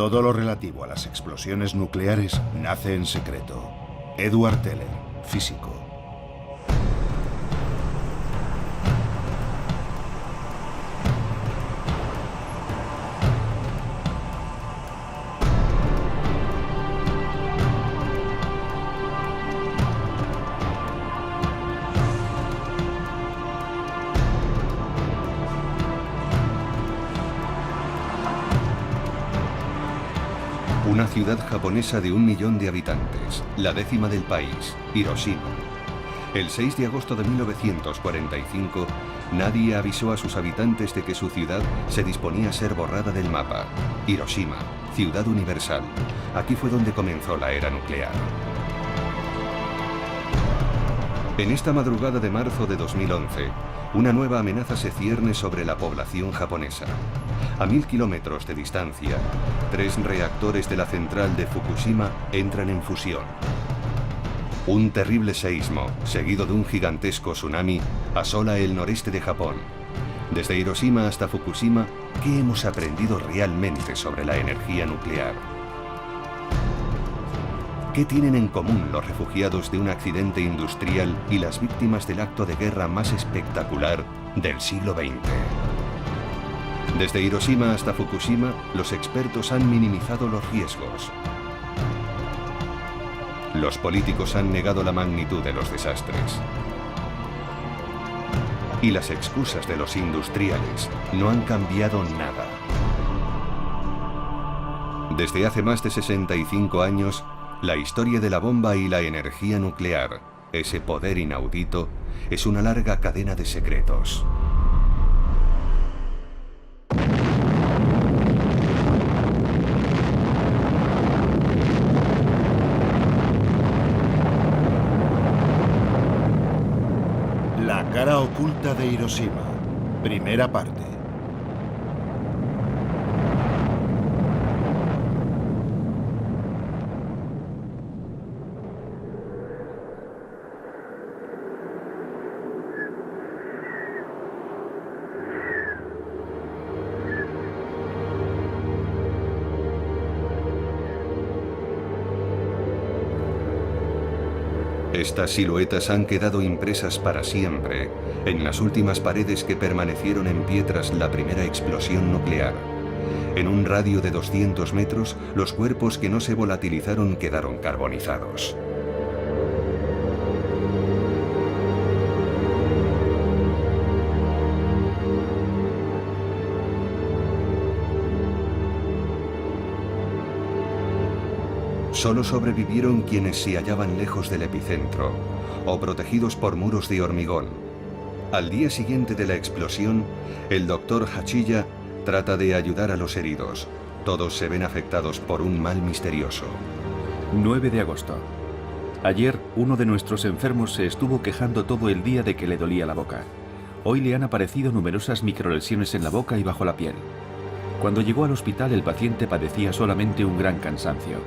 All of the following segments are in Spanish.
Todo lo relativo a las explosiones nucleares nace en secreto. Edward Teller, físico. Una ciudad japonesa de 1 millón de habitantes, la 10ª del país, Hiroshima. El 6 de agosto de 1945, nadie avisó a sus habitantes de que su ciudad se disponía a ser borrada del mapa. Hiroshima, ciudad universal. Aquí fue donde comenzó la era nuclear. En esta madrugada de marzo de 2011, una nueva amenaza se cierne sobre la población japonesa. A 1000 kilómetros de distancia, 3 reactores de la central de Fukushima entran en fusión. Un terrible seísmo, seguido de un gigantesco tsunami, asola el noreste de Japón. Desde Hiroshima hasta Fukushima, ¿qué hemos aprendido realmente sobre la energía nuclear? ¿Qué tienen en común los refugiados de un accidente industrial y las víctimas del acto de guerra más espectacular del siglo XX? Desde Hiroshima hasta Fukushima, los expertos han minimizado los riesgos. Los políticos han negado la magnitud de los desastres. Y las excusas de los industriales no han cambiado nada. Desde hace más de 65 años, la historia de la bomba y la energía nuclear, ese poder inaudito, es una larga cadena de secretos. La cara oculta de Hiroshima. Primera parte. Estas siluetas han quedado impresas para siempre en las últimas paredes que permanecieron en pie tras la primera explosión nuclear. En un radio de 200 metros, los cuerpos que no se volatilizaron quedaron carbonizados. Solo sobrevivieron quienes se hallaban lejos del epicentro o protegidos por muros de hormigón. Al día siguiente de la explosión, el doctor Hachiya trata de ayudar a los heridos. Todos se ven afectados por un mal misterioso. 9 de agosto. Ayer, uno de nuestros enfermos se estuvo quejando todo el día de que le dolía la boca. Hoy le han aparecido numerosas microlesiones en la boca y bajo la piel. Cuando llegó al hospital, el paciente padecía solamente un gran cansancio.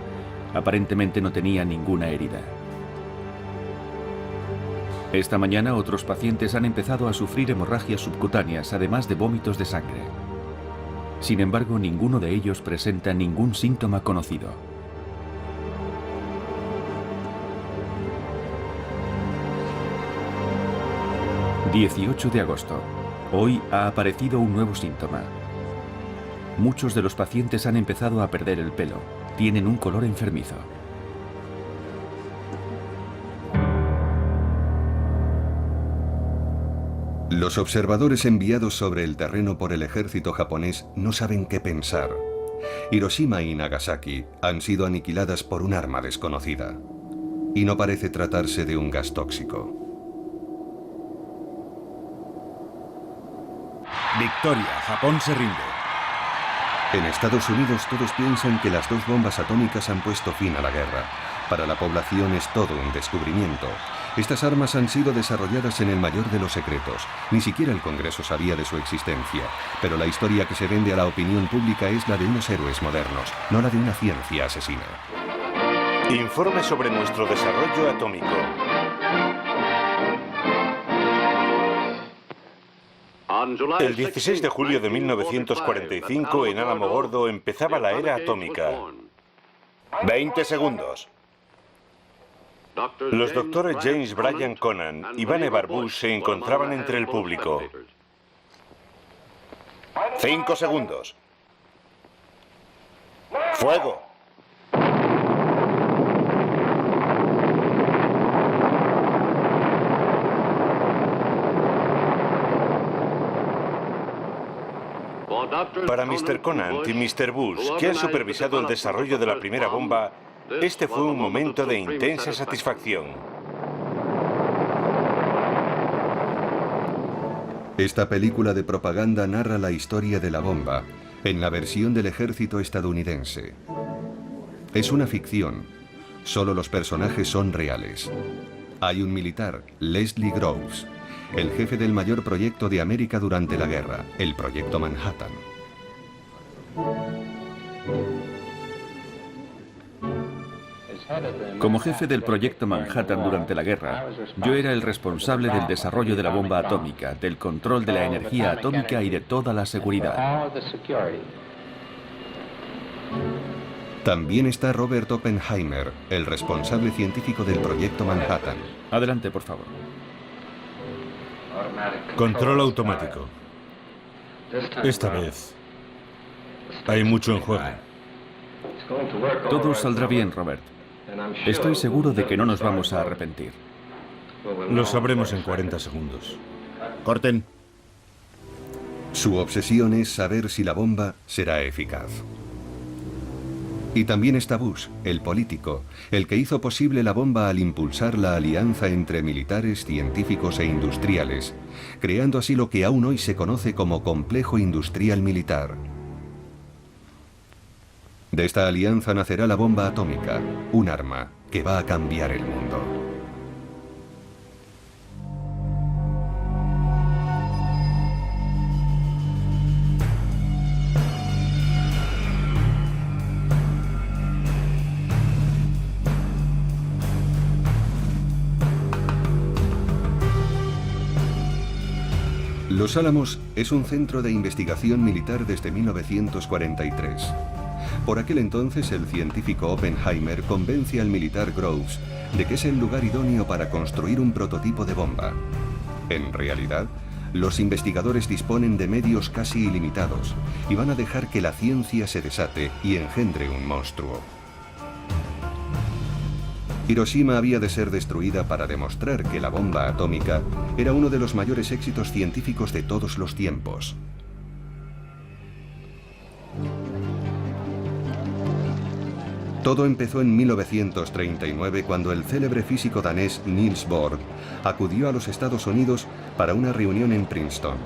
Aparentemente no tenía ninguna herida. Esta mañana otros pacientes han empezado a sufrir hemorragias subcutáneas, además de vómitos de sangre. Sin embargo, ninguno de ellos presenta ningún síntoma conocido. ...18 de agosto. Hoy ha aparecido un nuevo síntoma. Muchos de los pacientes han empezado a perder el pelo. Tienen un color enfermizo. Los observadores enviados sobre el terreno por el ejército japonés no saben qué pensar. Hiroshima y Nagasaki han sido aniquiladas por un arma desconocida. Y no parece tratarse de un gas tóxico. Victoria, Japón se rinde. En Estados Unidos todos piensan que las 2 bombas atómicas han puesto fin a la guerra. Para la población es todo un descubrimiento. Estas armas han sido desarrolladas en el mayor de los secretos. Ni siquiera el Congreso sabía de su existencia. Pero la historia que se vende a la opinión pública es la de unos héroes modernos, no la de una ciencia asesina. Informe sobre nuestro desarrollo atómico. El 16 de julio de 1945, en Alamogordo, empezaba la era atómica. 20 segundos. Los doctores James Bryan Conant y Vannevar Barbush se encontraban entre el público. 5 segundos. ¡Fuego! Para Mr. Conant y Mr. Bush, que han supervisado el desarrollo de la primera bomba, este fue un momento de intensa satisfacción. Esta película de propaganda narra la historia de la bomba, en la versión del ejército estadounidense. Es una ficción, solo los personajes son reales. Hay un militar, Leslie Groves, el jefe del mayor proyecto de América durante la guerra, el Proyecto Manhattan. Como jefe del Proyecto Manhattan durante la guerra, yo era el responsable del desarrollo de la bomba atómica, del control de la energía atómica y de toda la seguridad. También está Robert Oppenheimer, el responsable científico del Proyecto Manhattan. Adelante, por favor. Control automático. Esta vez hay mucho en juego. Todo saldrá bien, Robert. Estoy seguro de que no nos vamos a arrepentir. Lo sabremos en 40 segundos. Corten. Su obsesión es saber si la bomba será eficaz. Y también está Bush, el político, el que hizo posible la bomba al impulsar la alianza entre militares, científicos e industriales, creando así lo que aún hoy se conoce como complejo industrial militar. De esta alianza nacerá la bomba atómica, un arma que va a cambiar el mundo. Los Álamos es un centro de investigación militar desde 1943. Por aquel entonces, el científico Oppenheimer convence al militar Groves de que es el lugar idóneo para construir un prototipo de bomba. En realidad, los investigadores disponen de medios casi ilimitados y van a dejar que la ciencia se desate y engendre un monstruo. Hiroshima había de ser destruida para demostrar que la bomba atómica era uno de los mayores éxitos científicos de todos los tiempos. Todo empezó en 1939 cuando el célebre físico danés Niels Bohr acudió a los Estados Unidos para una reunión en Princeton.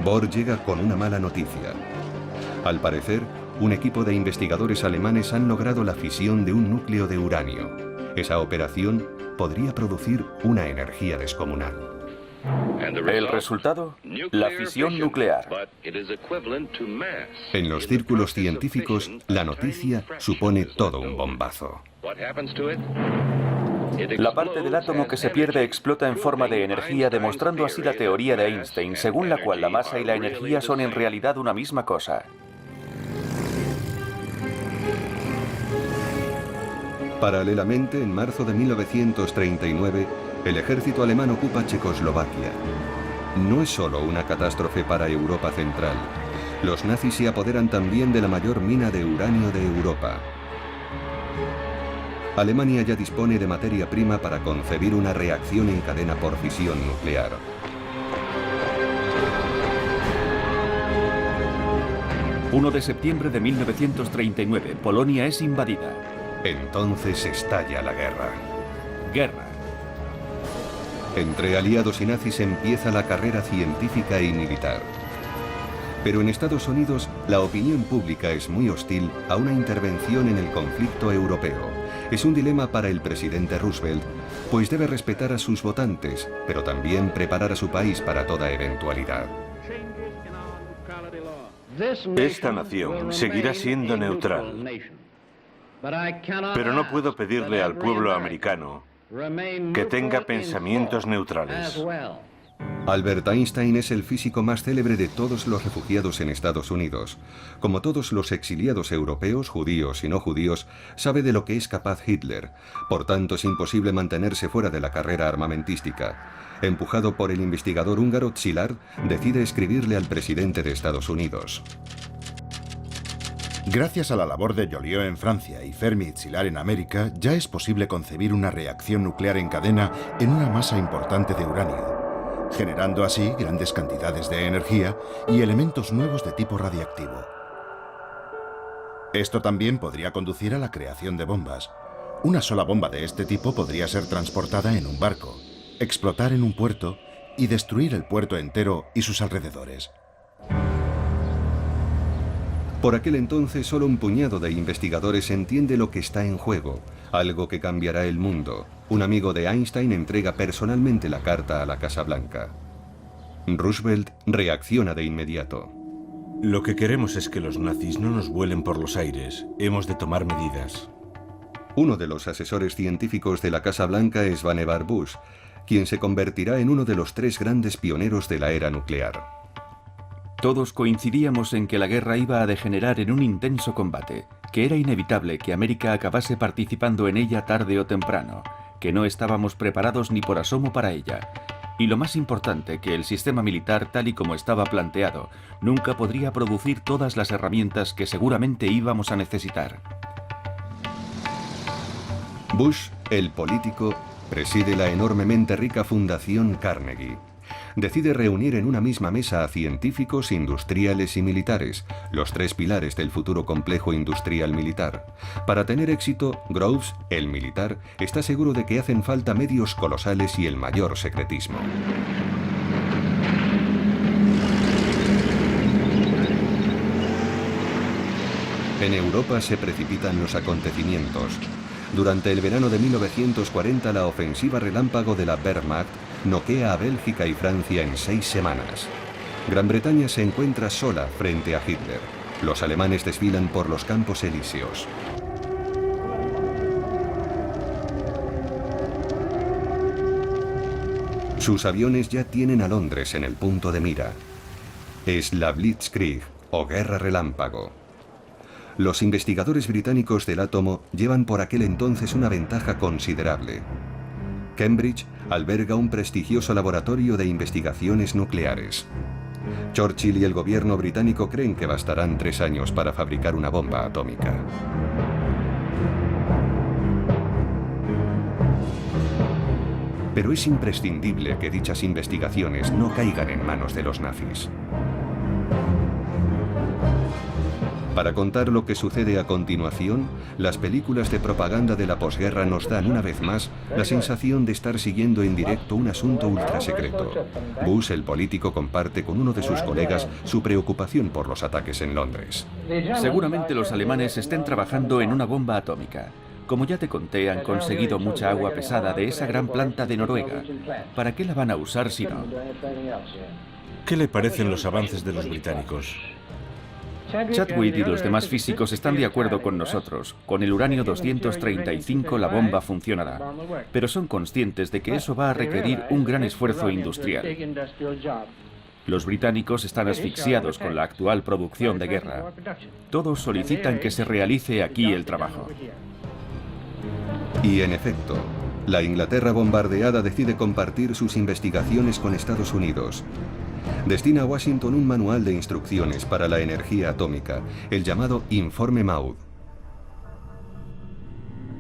Bohr llega con una mala noticia. Al parecer, un equipo de investigadores alemanes han logrado la fisión de un núcleo de uranio. Esa operación podría producir una energía descomunal. ¿El resultado? La fisión nuclear. En los círculos científicos, la noticia supone todo un bombazo. La parte del átomo que se pierde explota en forma de energía, demostrando así la teoría de Einstein, según la cual la masa y la energía son en realidad una misma cosa. Paralelamente, en marzo de 1939, el ejército alemán ocupa Checoslovaquia. No es solo una catástrofe para Europa Central. Los nazis se apoderan también de la mayor mina de uranio de Europa. Alemania ya dispone de materia prima para concebir una reacción en cadena por fisión nuclear. ...1 de septiembre de 1939, Polonia es invadida. Entonces estalla la guerra. Guerra. Entre aliados y nazis empieza la carrera científica y militar. Pero en Estados Unidos, la opinión pública es muy hostil a una intervención en el conflicto europeo. Es un dilema para el presidente Roosevelt, pues debe respetar a sus votantes, pero también preparar a su país para toda eventualidad. Esta nación seguirá siendo neutral, pero no puedo pedirle al pueblo americano que tenga pensamientos neutrales. Albert Einstein es el físico más célebre de todos los refugiados en Estados Unidos. Como todos los exiliados europeos, judíos y no judíos, sabe de lo que es capaz Hitler. Por tanto, es imposible mantenerse fuera de la carrera armamentística. Empujado por el investigador húngaro Szilard, decide escribirle al presidente de Estados Unidos. Gracias a la labor de Joliot en Francia y Fermi y Szilard en América, ya es posible concebir una reacción nuclear en cadena en una masa importante de uranio, generando así grandes cantidades de energía y elementos nuevos de tipo radiactivo. Esto también podría conducir a la creación de bombas. Una sola bomba de este tipo podría ser transportada en un barco, explotar en un puerto y destruir el puerto entero y sus alrededores. Por aquel entonces, solo un puñado de investigadores entiende lo que está en juego, algo que cambiará el mundo. Un amigo de Einstein entrega personalmente la carta a la Casa Blanca. Roosevelt reacciona de inmediato. Lo que queremos es que los nazis no nos vuelen por los aires. Hemos de tomar medidas. Uno de los asesores científicos de la Casa Blanca es Vannevar Bush, quien se convertirá en uno de los 3 grandes pioneros de la era nuclear. Todos coincidíamos en que la guerra iba a degenerar en un intenso combate, que era inevitable que América acabase participando en ella tarde o temprano, que no estábamos preparados ni por asomo para ella, y lo más importante, que el sistema militar tal y como estaba planteado, nunca podría producir todas las herramientas que seguramente íbamos a necesitar. Bush, el político, preside la enormemente rica Fundación Carnegie. Decide reunir en una misma mesa a científicos, industriales y militares, los 3 pilares del futuro complejo industrial militar. Para tener éxito, Groves, el militar, está seguro de que hacen falta medios colosales y el mayor secretismo. En Europa se precipitan los acontecimientos. Durante el verano de 1940, la ofensiva relámpago de la Wehrmacht noquea a Bélgica y Francia en 6 semanas. Gran Bretaña se encuentra sola frente a Hitler. Los alemanes desfilan por los Campos Elíseos. Sus aviones ya tienen a Londres en el punto de mira. Es la Blitzkrieg o Guerra Relámpago. Los investigadores británicos del átomo llevan por aquel entonces una ventaja considerable. Cambridge alberga un prestigioso laboratorio de investigaciones nucleares. Churchill y el gobierno británico creen que bastarán 3 años para fabricar una bomba atómica. Pero es imprescindible que dichas investigaciones no caigan en manos de los nazis. Para contar lo que sucede a continuación, las películas de propaganda de la posguerra nos dan una vez más la sensación de estar siguiendo en directo un asunto ultrasecreto. Bush, el político, comparte con uno de sus colegas su preocupación por los ataques en Londres. Seguramente los alemanes estén trabajando en una bomba atómica. Como ya te conté, han conseguido mucha agua pesada de esa gran planta de Noruega. ¿Para qué la van a usar si no? ¿Qué le parecen los avances de los británicos? Chadwick y los demás físicos están de acuerdo con nosotros. Con el uranio 235 la bomba funcionará. Pero son conscientes de que eso va a requerir un gran esfuerzo industrial. Los británicos están asfixiados con la actual producción de guerra. Todos solicitan que se realice aquí el trabajo. Y en efecto, la Inglaterra bombardeada decide compartir sus investigaciones con Estados Unidos. Destina a Washington un manual de instrucciones para la energía atómica, el llamado Informe Maud.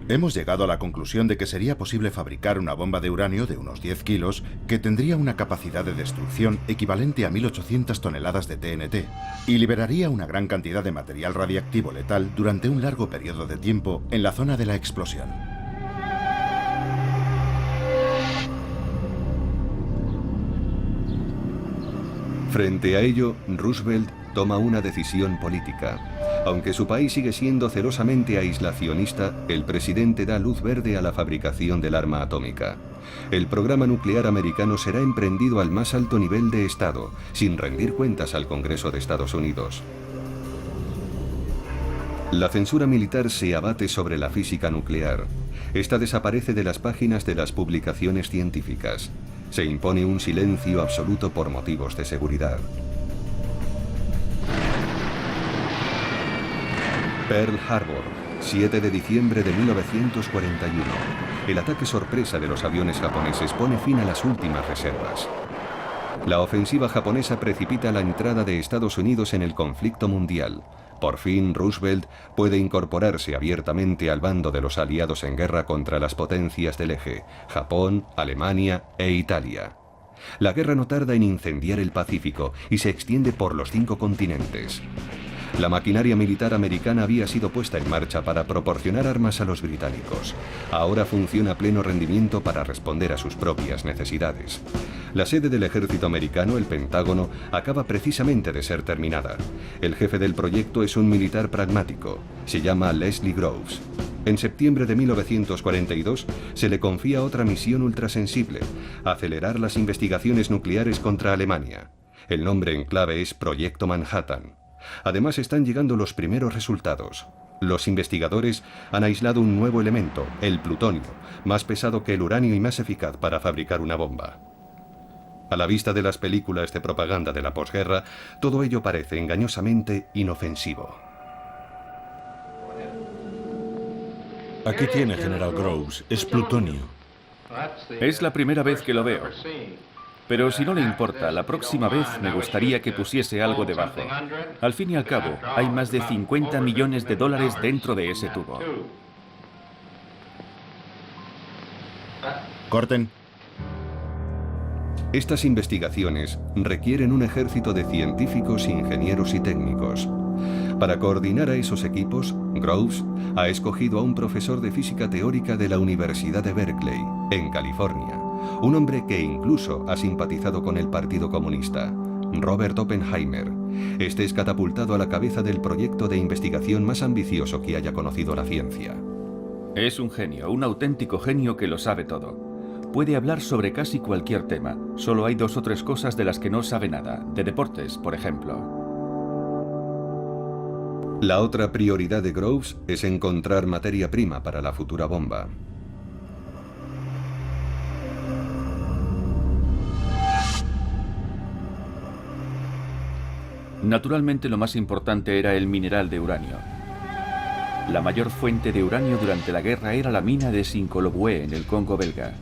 Hemos llegado a la conclusión de que sería posible fabricar una bomba de uranio de unos 10 kilos que tendría una capacidad de destrucción equivalente a 1.800 toneladas de TNT y liberaría una gran cantidad de material radiactivo letal durante un largo periodo de tiempo en la zona de la explosión. Frente a ello, Roosevelt toma una decisión política. Aunque su país sigue siendo celosamente aislacionista, el presidente da luz verde a la fabricación del arma atómica. El programa nuclear americano será emprendido al más alto nivel de Estado, sin rendir cuentas al Congreso de Estados Unidos. La censura militar se abate sobre la física nuclear. Esta desaparece de las páginas de las publicaciones científicas. Se impone un silencio absoluto por motivos de seguridad. Pearl Harbor, 7 de diciembre de 1941. El ataque sorpresa de los aviones japoneses pone fin a las últimas reservas. La ofensiva japonesa precipita la entrada de Estados Unidos en el conflicto mundial. Por fin, Roosevelt puede incorporarse abiertamente al bando de los aliados en guerra contra las potencias del eje, Japón, Alemania e Italia. La guerra no tarda en incendiar el Pacífico y se extiende por los 5 continentes. La maquinaria militar americana había sido puesta en marcha para proporcionar armas a los británicos. Ahora funciona a pleno rendimiento para responder a sus propias necesidades. La sede del ejército americano, el Pentágono, acaba precisamente de ser terminada. El jefe del proyecto es un militar pragmático. Se llama Leslie Groves. En septiembre de 1942 se le confía otra misión ultrasensible: acelerar las investigaciones nucleares contra Alemania. El nombre en clave es Proyecto Manhattan. Además, están llegando los primeros resultados. Los investigadores han aislado un nuevo elemento, el plutonio, más pesado que el uranio y más eficaz para fabricar una bomba. A la vista de las películas de propaganda de la posguerra, todo ello parece engañosamente inofensivo. Aquí tiene, General Groves. Es plutonio. Es la primera vez que lo veo. Pero si no le importa, la próxima vez me gustaría que pusiese algo debajo. Al fin y al cabo, hay más de 50 millones de dólares dentro de ese tubo. Corten. Estas investigaciones requieren un ejército de científicos, ingenieros y técnicos. Para coordinar a esos equipos, Groves ha escogido a un profesor de física teórica de la Universidad de Berkeley, en California. Un hombre que incluso ha simpatizado con el Partido Comunista, Robert Oppenheimer. Este es catapultado a la cabeza del proyecto de investigación más ambicioso que haya conocido la ciencia. Es un genio, un auténtico genio que lo sabe todo. Puede hablar sobre casi cualquier tema. Solo hay 2 o 3 cosas de las que no sabe nada. De deportes, por ejemplo. La otra prioridad de Groves es encontrar materia prima para la futura bomba. Naturalmente, lo más importante era el mineral de uranio. La mayor fuente de uranio durante la guerra era la mina de Sinkolobué, en el Congo belga.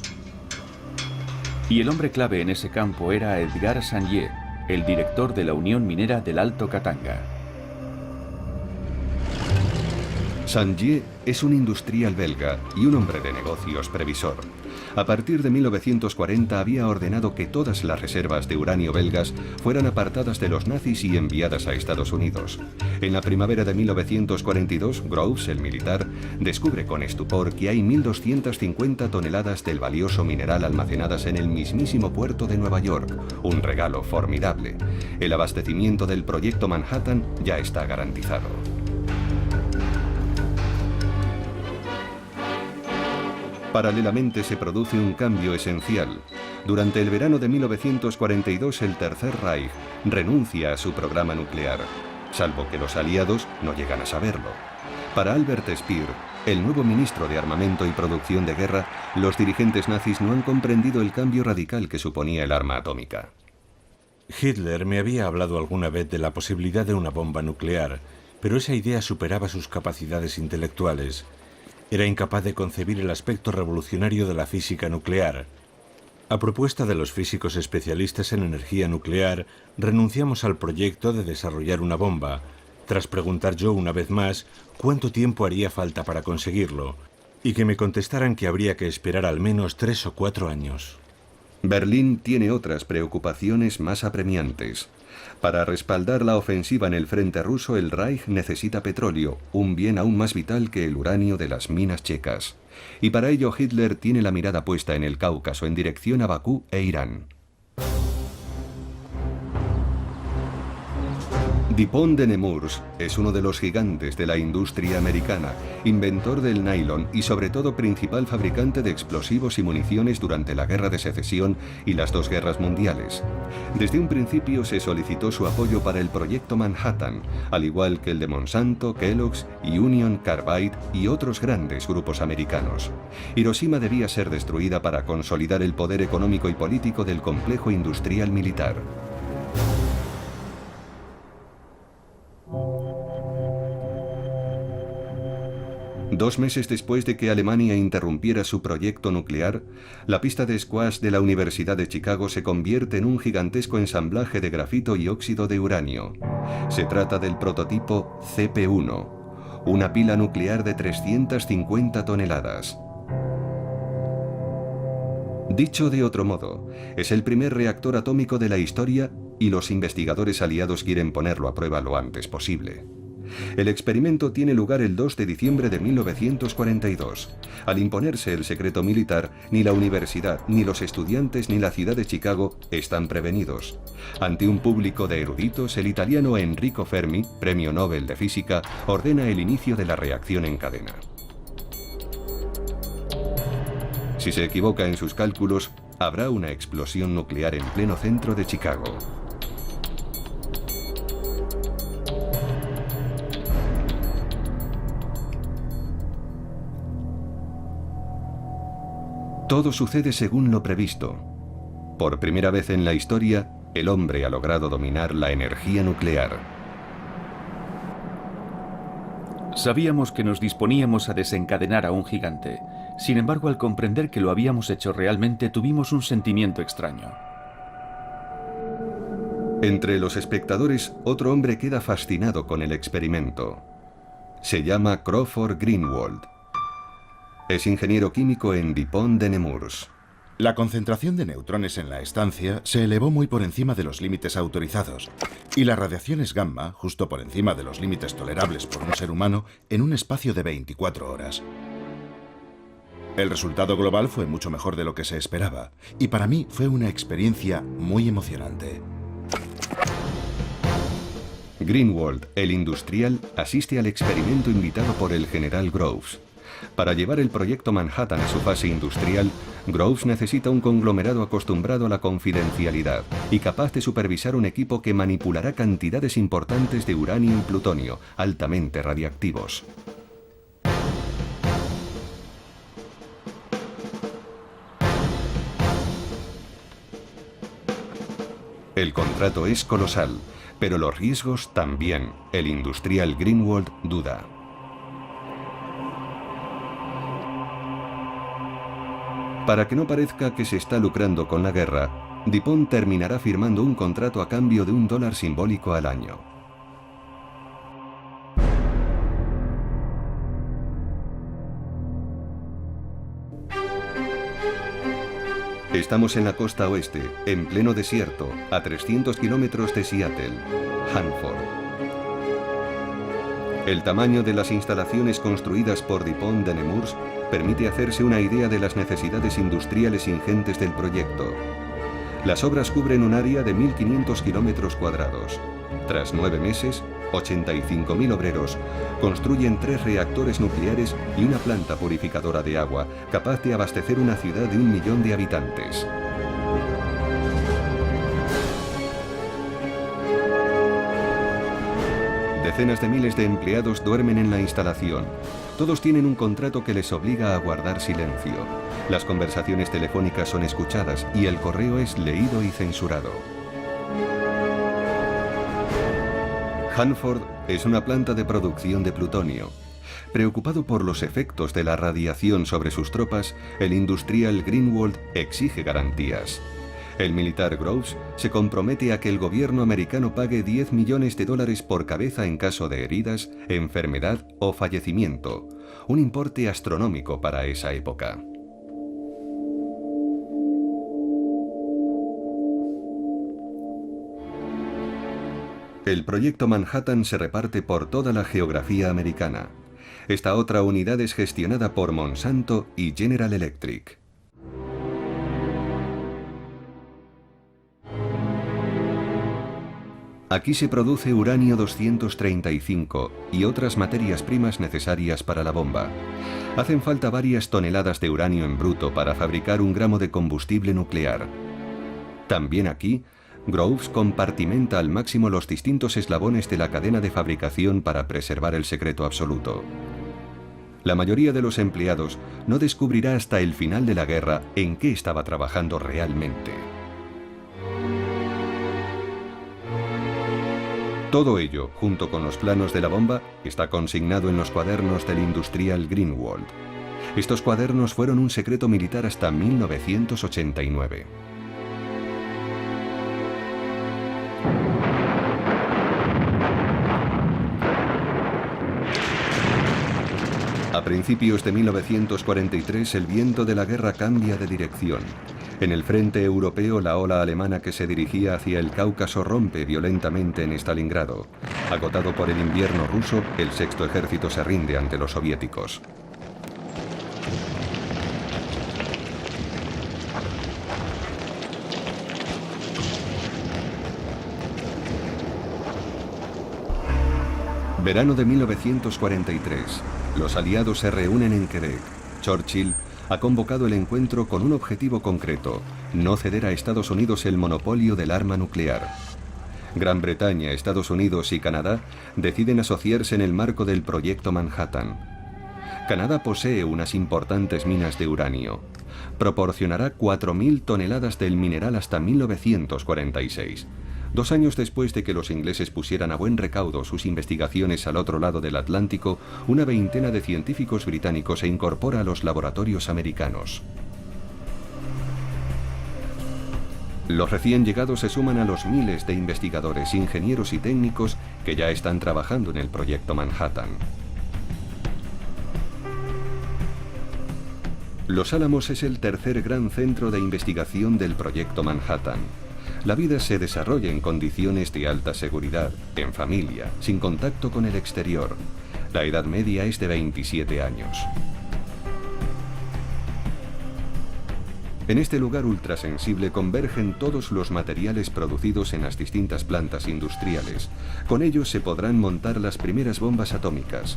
Y el hombre clave en ese campo era Edgar Sandié, el director de la Unión Minera del Alto Katanga. Sandié es un industrial belga y un hombre de negocios previsor. A partir de 1940 había ordenado que todas las reservas de uranio belgas fueran apartadas de los nazis y enviadas a Estados Unidos. En la primavera de 1942, Groves, el militar, descubre con estupor que hay 1.250 toneladas del valioso mineral almacenadas en el mismísimo puerto de Nueva York. Un regalo formidable. El abastecimiento del Proyecto Manhattan ya está garantizado. Paralelamente se produce un cambio esencial. Durante el verano de 1942 el Tercer Reich renuncia a su programa nuclear, salvo que los aliados no llegan a saberlo. Para Albert Speer, el nuevo ministro de Armamento y Producción de Guerra, los dirigentes nazis no han comprendido el cambio radical que suponía el arma atómica. Hitler me había hablado alguna vez de la posibilidad de una bomba nuclear, pero esa idea superaba sus capacidades intelectuales. Era incapaz de concebir el aspecto revolucionario de la física nuclear. A propuesta de los físicos especialistas en energía nuclear, renunciamos al proyecto de desarrollar una bomba, tras preguntar yo una vez más cuánto tiempo haría falta para conseguirlo, y que me contestaran que habría que esperar al menos 3 o 4 años. Berlín tiene otras preocupaciones más apremiantes. Para respaldar la ofensiva en el frente ruso, el Reich necesita petróleo, un bien aún más vital que el uranio de las minas checas. Y para ello Hitler tiene la mirada puesta en el Cáucaso, en dirección a Bakú e Irán. DuPont de Nemours es uno de los gigantes de la industria americana, inventor del nylon y sobre todo principal fabricante de explosivos y municiones durante la Guerra de Secesión y las dos guerras mundiales. Desde un principio se solicitó su apoyo para el proyecto Manhattan, al igual que el de Monsanto, Kellogg's y Union Carbide y otros grandes grupos americanos. Hiroshima debía ser destruida para consolidar el poder económico y político del complejo industrial militar. Dos meses después de que Alemania interrumpiera su proyecto nuclear, la pista de squash de la Universidad de Chicago se convierte en un gigantesco ensamblaje de grafito y óxido de uranio. Se trata del prototipo CP-1, una pila nuclear de 350 toneladas. Dicho de otro modo, es el primer reactor atómico de la historia y los investigadores aliados quieren ponerlo a prueba lo antes posible. El experimento tiene lugar el 2 de diciembre de 1942. Al imponerse el secreto militar, ni la universidad, ni los estudiantes, ni la ciudad de Chicago están prevenidos. Ante un público de eruditos, el italiano Enrico Fermi, premio Nobel de Física, ordena el inicio de la reacción en cadena. Si se equivoca en sus cálculos, habrá una explosión nuclear en pleno centro de Chicago. Todo sucede según lo previsto. Por primera vez en la historia, el hombre ha logrado dominar la energía nuclear. Sabíamos que nos disponíamos a desencadenar a un gigante. Sin embargo, al comprender que lo habíamos hecho realmente, tuvimos un sentimiento extraño. Entre los espectadores, otro hombre queda fascinado con el experimento. Se llama Crawford Greenwald. Es ingeniero químico en DuPont de Nemours. La concentración de neutrones en la estancia se elevó muy por encima de los límites autorizados, y las radiaciones gamma justo por encima de los límites tolerables por un ser humano en un espacio de 24 horas. El resultado global fue mucho mejor de lo que se esperaba, y para mí fue una experiencia muy emocionante. Greenwald, el industrial, asiste al experimento invitado por el general Groves. Para llevar el proyecto Manhattan a su fase industrial, Groves necesita un conglomerado acostumbrado a la confidencialidad y capaz de supervisar un equipo que manipulará cantidades importantes de uranio y plutonio, altamente radiactivos. El contrato es colosal, pero los riesgos también. El industrial Greenwald duda. Para que no parezca que se está lucrando con la guerra, DuPont terminará firmando un contrato a cambio de $1 simbólico al año. Estamos en la costa oeste, en pleno desierto, a 300 kilómetros de Seattle, Hanford. El tamaño de las instalaciones construidas por DuPont de Nemours permite hacerse una idea de las necesidades industriales ingentes del proyecto. Las obras cubren un área de 1.500 kilómetros cuadrados. Tras 9 meses, 85.000 obreros construyen 3 reactores nucleares y una planta purificadora de agua capaz de abastecer una ciudad de 1 millón de habitantes. Decenas de miles de empleados duermen en la instalación. Todos tienen un contrato que les obliga a guardar silencio. Las conversaciones telefónicas son escuchadas y el correo es leído y censurado. Hanford es una planta de producción de plutonio. Preocupado por los efectos de la radiación sobre sus tropas, el industrial Greenwald exige garantías. El militar Groves se compromete a que el gobierno americano pague $10 millones por cabeza en caso de heridas, enfermedad o fallecimiento, un importe astronómico para esa época. El proyecto Manhattan se reparte por toda la geografía americana. Esta otra unidad es gestionada por Monsanto y General Electric. Aquí se produce uranio 235 y otras materias primas necesarias para la bomba. Hacen falta varias toneladas de uranio en bruto para fabricar 1 gramo de combustible nuclear. También aquí, Groves compartimenta al máximo los distintos eslabones de la cadena de fabricación para preservar el secreto absoluto. La mayoría de los empleados no descubrirá hasta el final de la guerra en qué estaba trabajando realmente. Todo ello, junto con los planos de la bomba, está consignado en los cuadernos del industrial Greenwald. Estos cuadernos fueron un secreto militar hasta 1989. A principios de 1943 el viento de la guerra cambia de dirección. En el frente europeo la ola alemana que se dirigía hacia el Cáucaso rompe violentamente en Stalingrado. Agotado por el invierno ruso, el Sexto Ejército se rinde ante los soviéticos. Verano de 1943. Los aliados se reúnen en Quebec. Churchill ha convocado el encuentro con un objetivo concreto: no ceder a Estados Unidos el monopolio del arma nuclear. Gran Bretaña, Estados Unidos y Canadá deciden asociarse en el marco del Proyecto Manhattan. Canadá posee unas importantes minas de uranio. Proporcionará 4.000 toneladas del mineral hasta 1946. 2 años después de que los ingleses pusieran a buen recaudo sus investigaciones al otro lado del Atlántico, una veintena de científicos británicos se incorpora a los laboratorios americanos. Los recién llegados se suman a los miles de investigadores, ingenieros y técnicos que ya están trabajando en el Proyecto Manhattan. Los Álamos es el tercer gran centro de investigación del Proyecto Manhattan. La vida se desarrolla en condiciones de alta seguridad, en familia, sin contacto con el exterior. La edad media es de 27 años. En este lugar ultrasensible convergen todos los materiales producidos en las distintas plantas industriales. Con ellos se podrán montar las primeras bombas atómicas.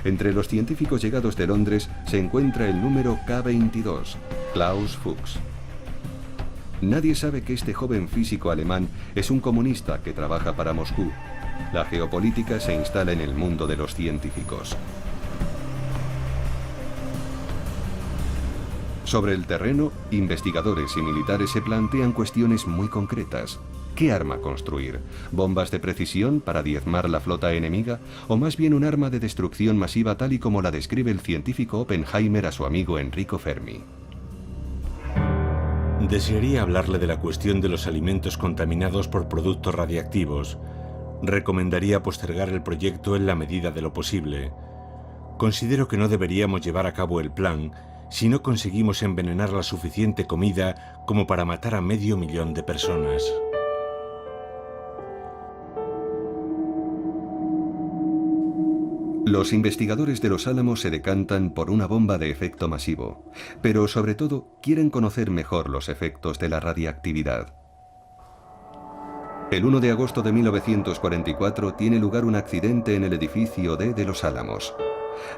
Entre los científicos llegados de Londres se encuentra el número K22, Klaus Fuchs. Nadie sabe que este joven físico alemán es un comunista que trabaja para Moscú. La geopolítica se instala en el mundo de los científicos. Sobre el terreno, investigadores y militares se plantean cuestiones muy concretas. ¿Qué arma construir? ¿Bombas de precisión para diezmar la flota enemiga? ¿O más bien un arma de destrucción masiva tal y como la describe el científico Oppenheimer a su amigo Enrico Fermi? Desearía hablarle de la cuestión de los alimentos contaminados por productos radiactivos. Recomendaría postergar el proyecto en la medida de lo posible. Considero que no deberíamos llevar a cabo el plan si no conseguimos envenenar la suficiente comida como para matar a 500.000 de personas. Los investigadores de Los Álamos se decantan por una bomba de efecto masivo, pero sobre todo quieren conocer mejor los efectos de la radiactividad. El 1 de agosto de 1944 tiene lugar un accidente en el edificio D de Los Álamos.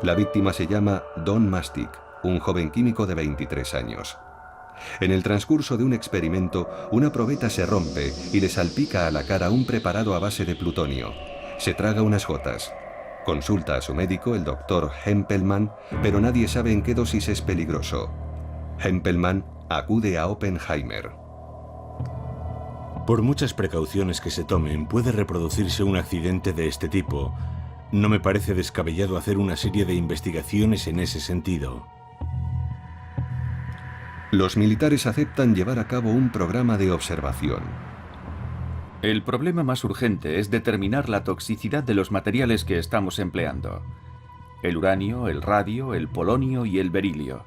La víctima se llama Don Mastic, un joven químico de 23 años. En el transcurso de un experimento, una probeta se rompe y le salpica a la cara un preparado a base de plutonio. Se traga unas gotas. Consulta a su médico, el doctor Hempelmann, pero nadie sabe en qué dosis es peligroso. Hempelmann acude a Oppenheimer. Por muchas precauciones que se tomen, puede reproducirse un accidente de este tipo. No me parece descabellado hacer una serie de investigaciones en ese sentido. Los militares aceptan llevar a cabo un programa de observación. El problema más urgente es determinar la toxicidad de los materiales que estamos empleando. El uranio, el radio, el polonio y el berilio.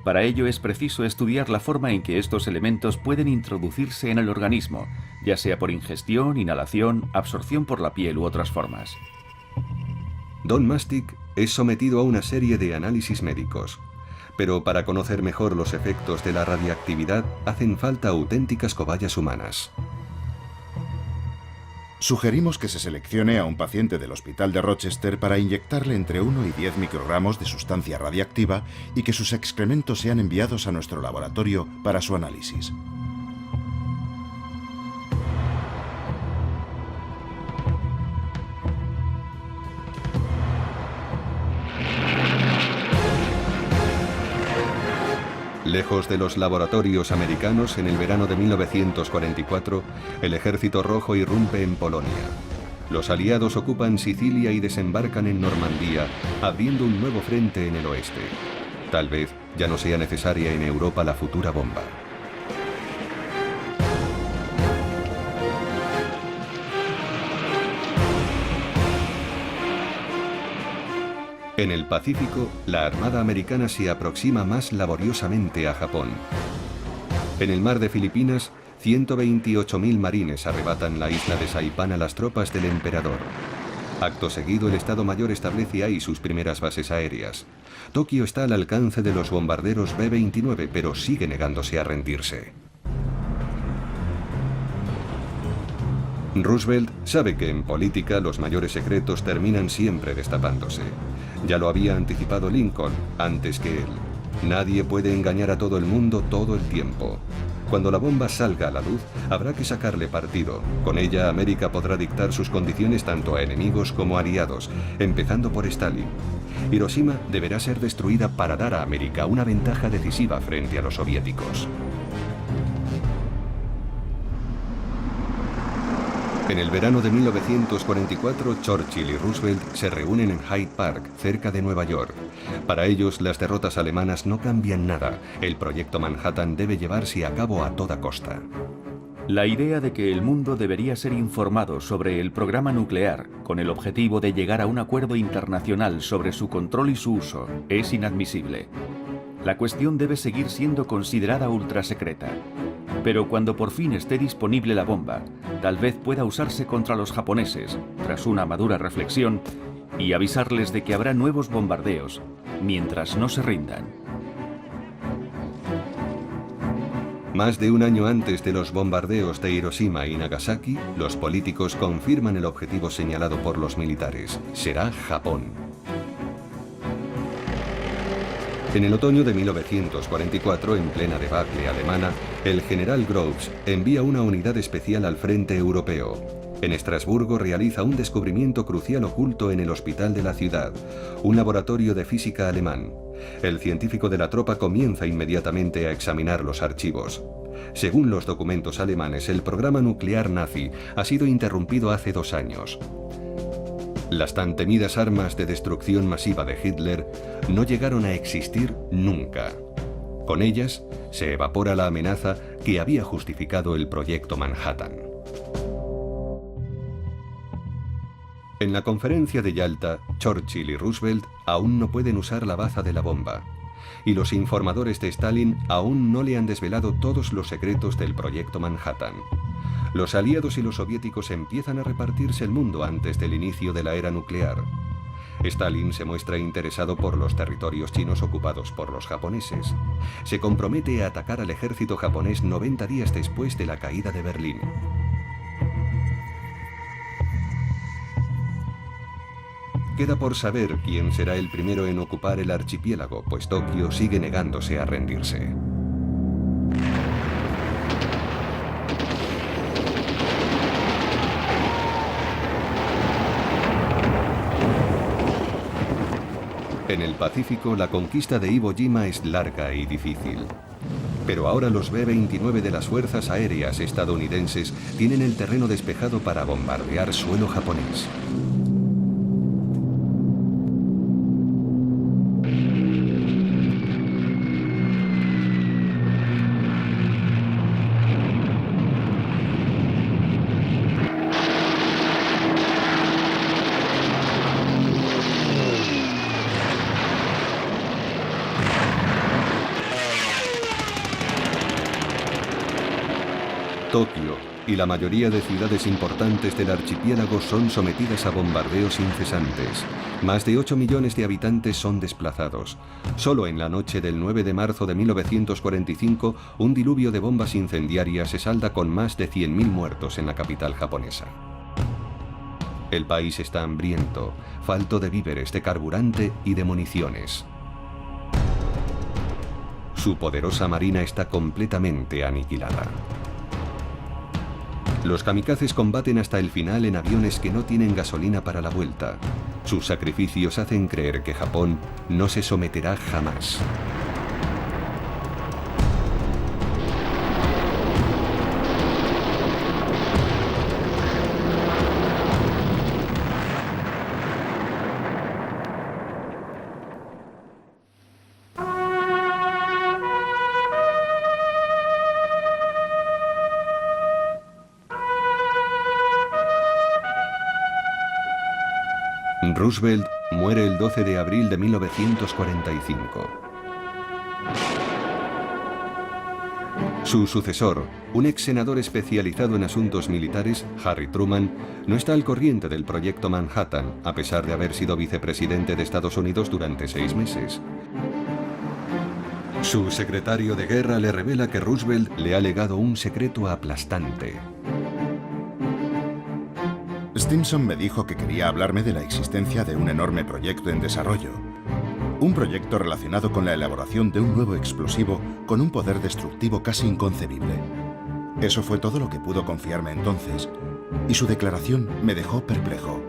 Para ello es preciso estudiar la forma en que estos elementos pueden introducirse en el organismo, ya sea por ingestión, inhalación, absorción por la piel u otras formas. Don Mastic es sometido a una serie de análisis médicos. Pero para conocer mejor los efectos de la radiactividad hacen falta auténticas cobayas humanas. Sugerimos que se seleccione a un paciente del hospital de Rochester para inyectarle entre 1 y 10 microgramos de sustancia radiactiva y que sus excrementos sean enviados a nuestro laboratorio para su análisis. Lejos de los laboratorios americanos, en el verano de 1944, el Ejército Rojo irrumpe en Polonia. Los aliados ocupan Sicilia y desembarcan en Normandía, abriendo un nuevo frente en el oeste. Tal vez ya no sea necesaria en Europa la futura bomba. En el Pacífico, la Armada americana se aproxima más laboriosamente a Japón. En el mar de Filipinas, 128.000 marines arrebatan la isla de Saipán a las tropas del emperador. Acto seguido, el Estado Mayor establece ahí sus primeras bases aéreas. Tokio está al alcance de los bombarderos B-29, pero sigue negándose a rendirse. Roosevelt sabe que en política los mayores secretos terminan siempre destapándose. Ya lo había anticipado Lincoln antes que él. Nadie puede engañar a todo el mundo todo el tiempo. Cuando la bomba salga a la luz, habrá que sacarle partido. Con ella, América podrá dictar sus condiciones tanto a enemigos como a aliados, empezando por Stalin. Hiroshima deberá ser destruida para dar a América una ventaja decisiva frente a los soviéticos. En el verano de 1944, Churchill y Roosevelt se reúnen en Hyde Park, cerca de Nueva York. Para ellos, las derrotas alemanas no cambian nada. El proyecto Manhattan debe llevarse a cabo a toda costa. La idea de que el mundo debería ser informado sobre el programa nuclear con el objetivo de llegar a un acuerdo internacional sobre su control y su uso es inadmisible. La cuestión debe seguir siendo considerada ultrasecreta. Pero cuando por fin esté disponible la bomba, tal vez pueda usarse contra los japoneses, tras una madura reflexión, y avisarles de que habrá nuevos bombardeos, mientras no se rindan. Más de un año antes de los bombardeos de Hiroshima y Nagasaki, los políticos confirman el objetivo señalado por los militares. Será Japón. En el otoño de 1944, en plena debacle alemana, el general Groves envía una unidad especial al frente europeo. En Estrasburgo realiza un descubrimiento crucial oculto en el hospital de la ciudad, un laboratorio de física alemán. El científico de la tropa comienza inmediatamente a examinar los archivos. Según los documentos alemanes, el programa nuclear nazi ha sido interrumpido hace 2 años. Las tan temidas armas de destrucción masiva de Hitler no llegaron a existir nunca. Con ellas se evapora la amenaza que había justificado el proyecto Manhattan. En la conferencia de Yalta, Churchill y Roosevelt aún no pueden usar la baza de la bomba, y los informadores de Stalin aún no le han desvelado todos los secretos del proyecto Manhattan. Los aliados y los soviéticos empiezan a repartirse el mundo antes del inicio de la era nuclear. Stalin se muestra interesado por los territorios chinos ocupados por los japoneses. Se compromete a atacar al ejército japonés 90 días después de la caída de Berlín. Queda por saber quién será el primero en ocupar el archipiélago, pues Tokio sigue negándose a rendirse. En el Pacífico, la conquista de Iwo Jima es larga y difícil. Pero ahora los B-29 de las fuerzas aéreas estadounidenses tienen el terreno despejado para bombardear suelo japonés. Tokio y la mayoría de ciudades importantes del archipiélago son sometidas a bombardeos incesantes. Más de 8 millones de habitantes son desplazados. Solo en la noche del 9 de marzo de 1945, un diluvio de bombas incendiarias se salda con más de 100.000 muertos en la capital japonesa. El país está hambriento, falto de víveres, de carburante y de municiones. Su poderosa marina está completamente aniquilada. Los kamikazes combaten hasta el final en aviones que no tienen gasolina para la vuelta. Sus sacrificios hacen creer que Japón no se someterá jamás. Roosevelt muere el 12 de abril de 1945. Su sucesor, un ex senador especializado en asuntos militares, Harry Truman, no está al corriente del proyecto Manhattan, a pesar de haber sido vicepresidente de Estados Unidos durante 6 meses. Su secretario de guerra le revela que Roosevelt le ha legado un secreto aplastante. Stimson me dijo que quería hablarme de la existencia de un enorme proyecto en desarrollo. Un proyecto relacionado con la elaboración de un nuevo explosivo con un poder destructivo casi inconcebible. Eso fue todo lo que pudo confiarme entonces, y su declaración me dejó perplejo.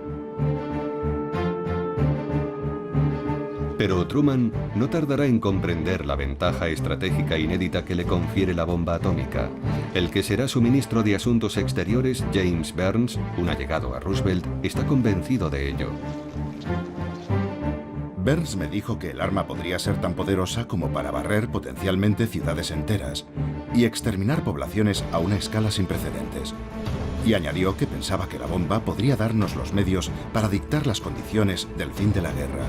Pero Truman no tardará en comprender la ventaja estratégica inédita que le confiere la bomba atómica. El que será su ministro de Asuntos Exteriores, James Burns, un allegado a Roosevelt, está convencido de ello. Burns me dijo que el arma podría ser tan poderosa como para barrer potencialmente ciudades enteras y exterminar poblaciones a una escala sin precedentes. Y añadió que pensaba que la bomba podría darnos los medios para dictar las condiciones del fin de la guerra.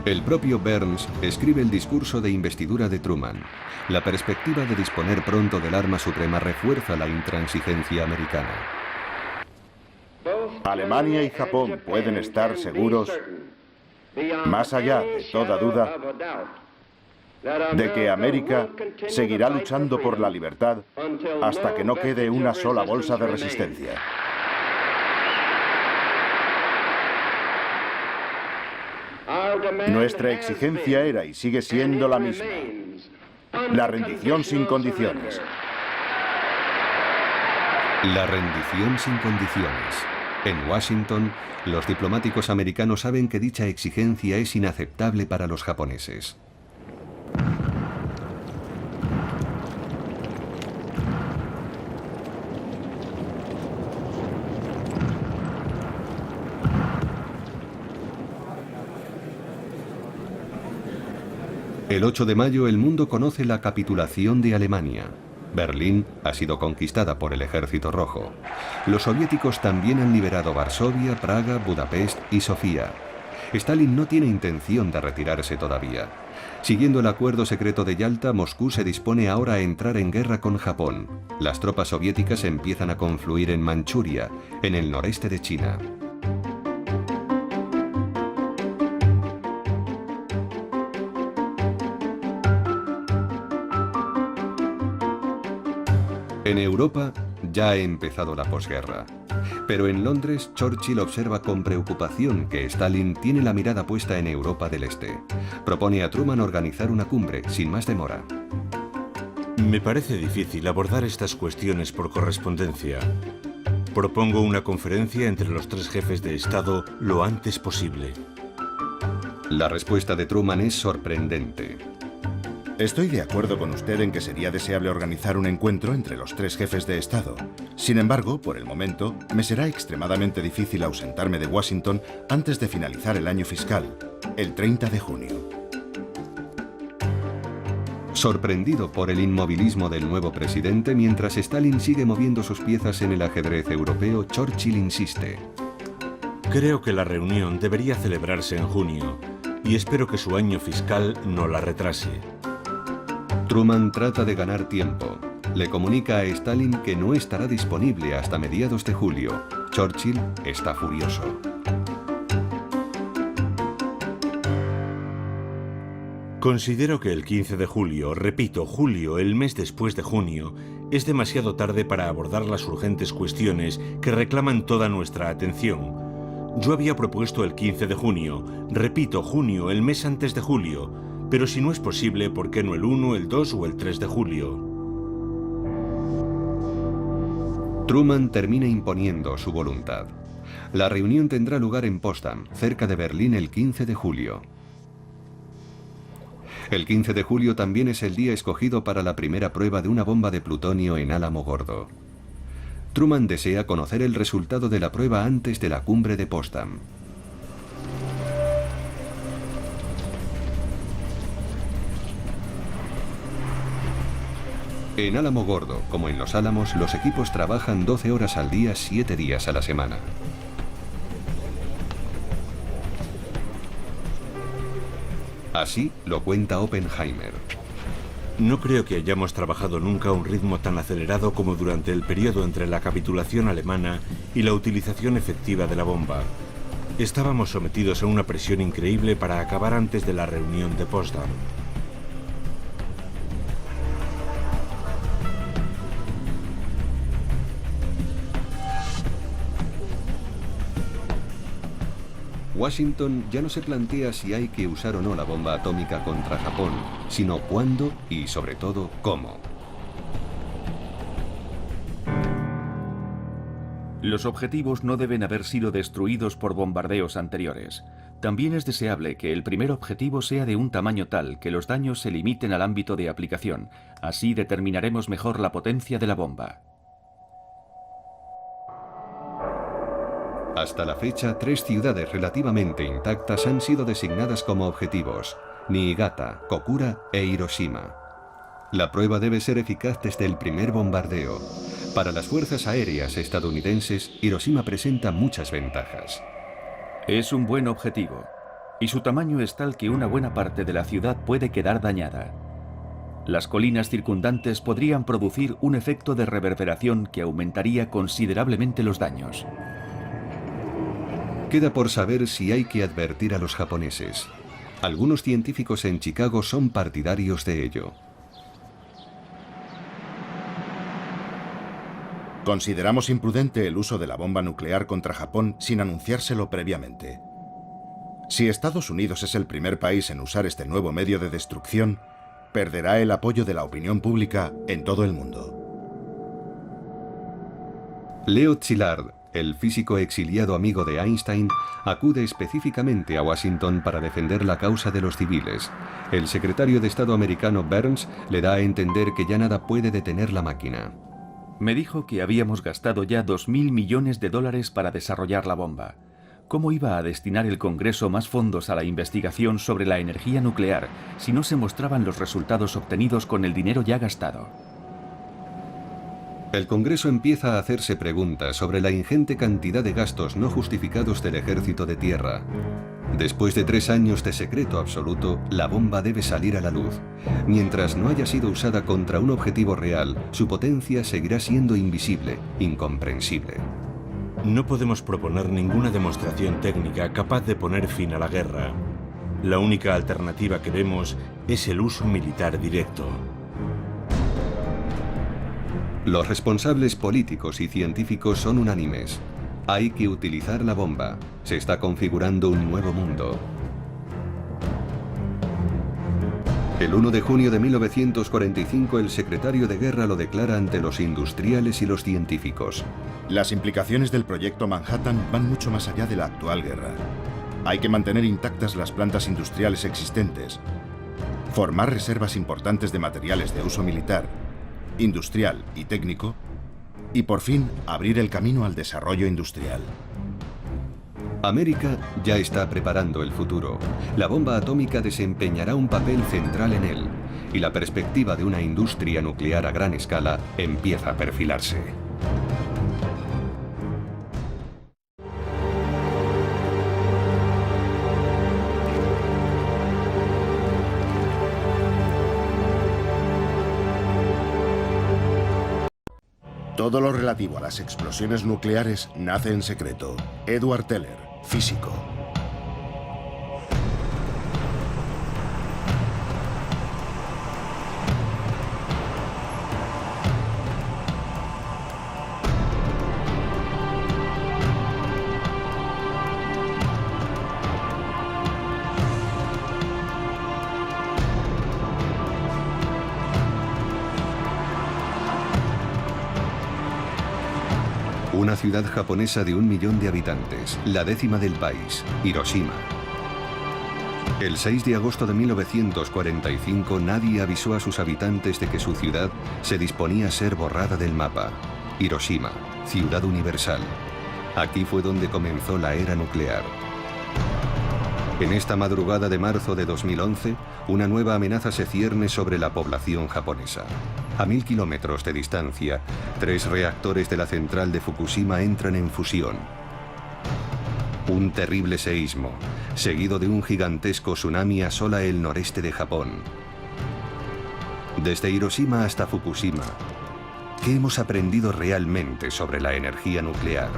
El propio Burns escribe el discurso de investidura de Truman. La perspectiva de disponer pronto del arma suprema refuerza la intransigencia americana. Alemania y Japón pueden estar seguros, más allá de toda duda, de que América seguirá luchando por la libertad hasta que no quede una sola bolsa de resistencia. Nuestra exigencia era y sigue siendo la misma: la rendición sin condiciones. La rendición sin condiciones. En Washington, los diplomáticos americanos saben que dicha exigencia es inaceptable para los japoneses. El 8 de mayo el mundo conoce la capitulación de Alemania. Berlín ha sido conquistada por el Ejército Rojo. Los soviéticos también han liberado Varsovia, Praga, Budapest y Sofía. Stalin no tiene intención de retirarse todavía. Siguiendo el acuerdo secreto de Yalta, Moscú se dispone ahora a entrar en guerra con Japón. Las tropas soviéticas empiezan a confluir en Manchuria, en el noreste de China. En Europa ya ha empezado la posguerra. Pero en Londres, Churchill observa con preocupación que Stalin tiene la mirada puesta en Europa del Este. Propone a Truman organizar una cumbre, sin más demora. Me parece difícil abordar estas cuestiones por correspondencia. Propongo una conferencia entre los 3 jefes de Estado lo antes posible. La respuesta de Truman es sorprendente. Estoy de acuerdo con usted en que sería deseable organizar un encuentro entre los 3 jefes de Estado. Sin embargo, por el momento, me será extremadamente difícil ausentarme de Washington antes de finalizar el año fiscal, el 30 de junio. Sorprendido por el inmovilismo del nuevo presidente, mientras Stalin sigue moviendo sus piezas en el ajedrez europeo, Churchill insiste. Creo que la reunión debería celebrarse en junio y espero que su año fiscal no la retrase. Truman trata de ganar tiempo. Le comunica a Stalin que no estará disponible hasta mediados de julio. Churchill está furioso. Considero que el 15 de julio, repito, julio, el mes después de junio, es demasiado tarde para abordar las urgentes cuestiones que reclaman toda nuestra atención. Yo había propuesto el 15 de junio, repito, junio, el mes antes de julio, pero si no es posible, ¿por qué no el 1, el 2 o el 3 de julio? Truman termina imponiendo su voluntad. La reunión tendrá lugar en Potsdam, cerca de Berlín, el 15 de julio. El 15 de julio también es el día escogido para la primera prueba de una bomba de plutonio en Alamogordo. Truman desea conocer el resultado de la prueba antes de la cumbre de Potsdam. En Alamogordo, como en Los Álamos, los equipos trabajan 12 horas al día, 7 días a la semana. Así lo cuenta Oppenheimer. No creo que hayamos trabajado nunca a un ritmo tan acelerado como durante el periodo entre la capitulación alemana y la utilización efectiva de la bomba. Estábamos sometidos a una presión increíble para acabar antes de la reunión de Potsdam. Washington ya no se plantea si hay que usar o no la bomba atómica contra Japón, sino cuándo y, sobre todo, cómo. Los objetivos no deben haber sido destruidos por bombardeos anteriores. También es deseable que el primer objetivo sea de un tamaño tal que los daños se limiten al ámbito de aplicación. Así determinaremos mejor la potencia de la bomba. Hasta la fecha, 3 ciudades relativamente intactas han sido designadas como objetivos: Niigata, Kokura e Hiroshima. La prueba debe ser eficaz desde el primer bombardeo. Para las fuerzas aéreas estadounidenses, Hiroshima presenta muchas ventajas. Es un buen objetivo, y su tamaño es tal que una buena parte de la ciudad puede quedar dañada. Las colinas circundantes podrían producir un efecto de reverberación que aumentaría considerablemente los daños. Queda por saber si hay que advertir a los japoneses. Algunos científicos en Chicago son partidarios de ello. Consideramos imprudente el uso de la bomba nuclear contra Japón sin anunciárselo previamente. Si Estados Unidos es el primer país en usar este nuevo medio de destrucción, perderá el apoyo de la opinión pública en todo el mundo. Leo Szilard, el físico exiliado amigo de Einstein, acude específicamente a Washington para defender la causa de los civiles. El secretario de Estado americano Burns le da a entender que ya nada puede detener la máquina. Me dijo que habíamos gastado ya $2.000 millones para desarrollar la bomba. ¿Cómo iba a destinar el Congreso más fondos a la investigación sobre la energía nuclear si no se mostraban los resultados obtenidos con el dinero ya gastado? El Congreso empieza a hacerse preguntas sobre la ingente cantidad de gastos no justificados del Ejército de Tierra. Después de 3 años de secreto absoluto, la bomba debe salir a la luz. Mientras no haya sido usada contra un objetivo real, su potencia seguirá siendo invisible, incomprensible. No podemos proponer ninguna demostración técnica capaz de poner fin a la guerra. La única alternativa que vemos es el uso militar directo. Los responsables políticos y científicos son unánimes. Hay que utilizar la bomba. Se está configurando un nuevo mundo. El 1 de junio de 1945, el secretario de Guerra lo declara ante los industriales y los científicos. Las implicaciones del proyecto Manhattan van mucho más allá de la actual guerra. Hay que mantener intactas las plantas industriales existentes, formar reservas importantes de materiales de uso militar, industrial y técnico, y por fin abrir el camino al desarrollo industrial. América ya está preparando el futuro. La bomba atómica desempeñará un papel central en él, y la perspectiva de una industria nuclear a gran escala empieza a perfilarse. Todo lo relativo a las explosiones nucleares nace en secreto. Edward Teller, físico. una ciudad japonesa de 1 millón de habitantes, la 10ª del país, Hiroshima. El 6 de agosto de 1945 nadie avisó a sus habitantes de que su ciudad se disponía a ser borrada del mapa. Hiroshima, ciudad universal. Aquí fue donde comenzó la era nuclear. En esta madrugada de marzo de 2011, una nueva amenaza se cierne sobre la población japonesa. A 1000 kilómetros de distancia, 3 reactores de la central de Fukushima entran en fusión. Un terrible seísmo, seguido de un gigantesco tsunami, asola el noreste de Japón. Desde Hiroshima hasta Fukushima, ¿qué hemos aprendido realmente sobre la energía nuclear?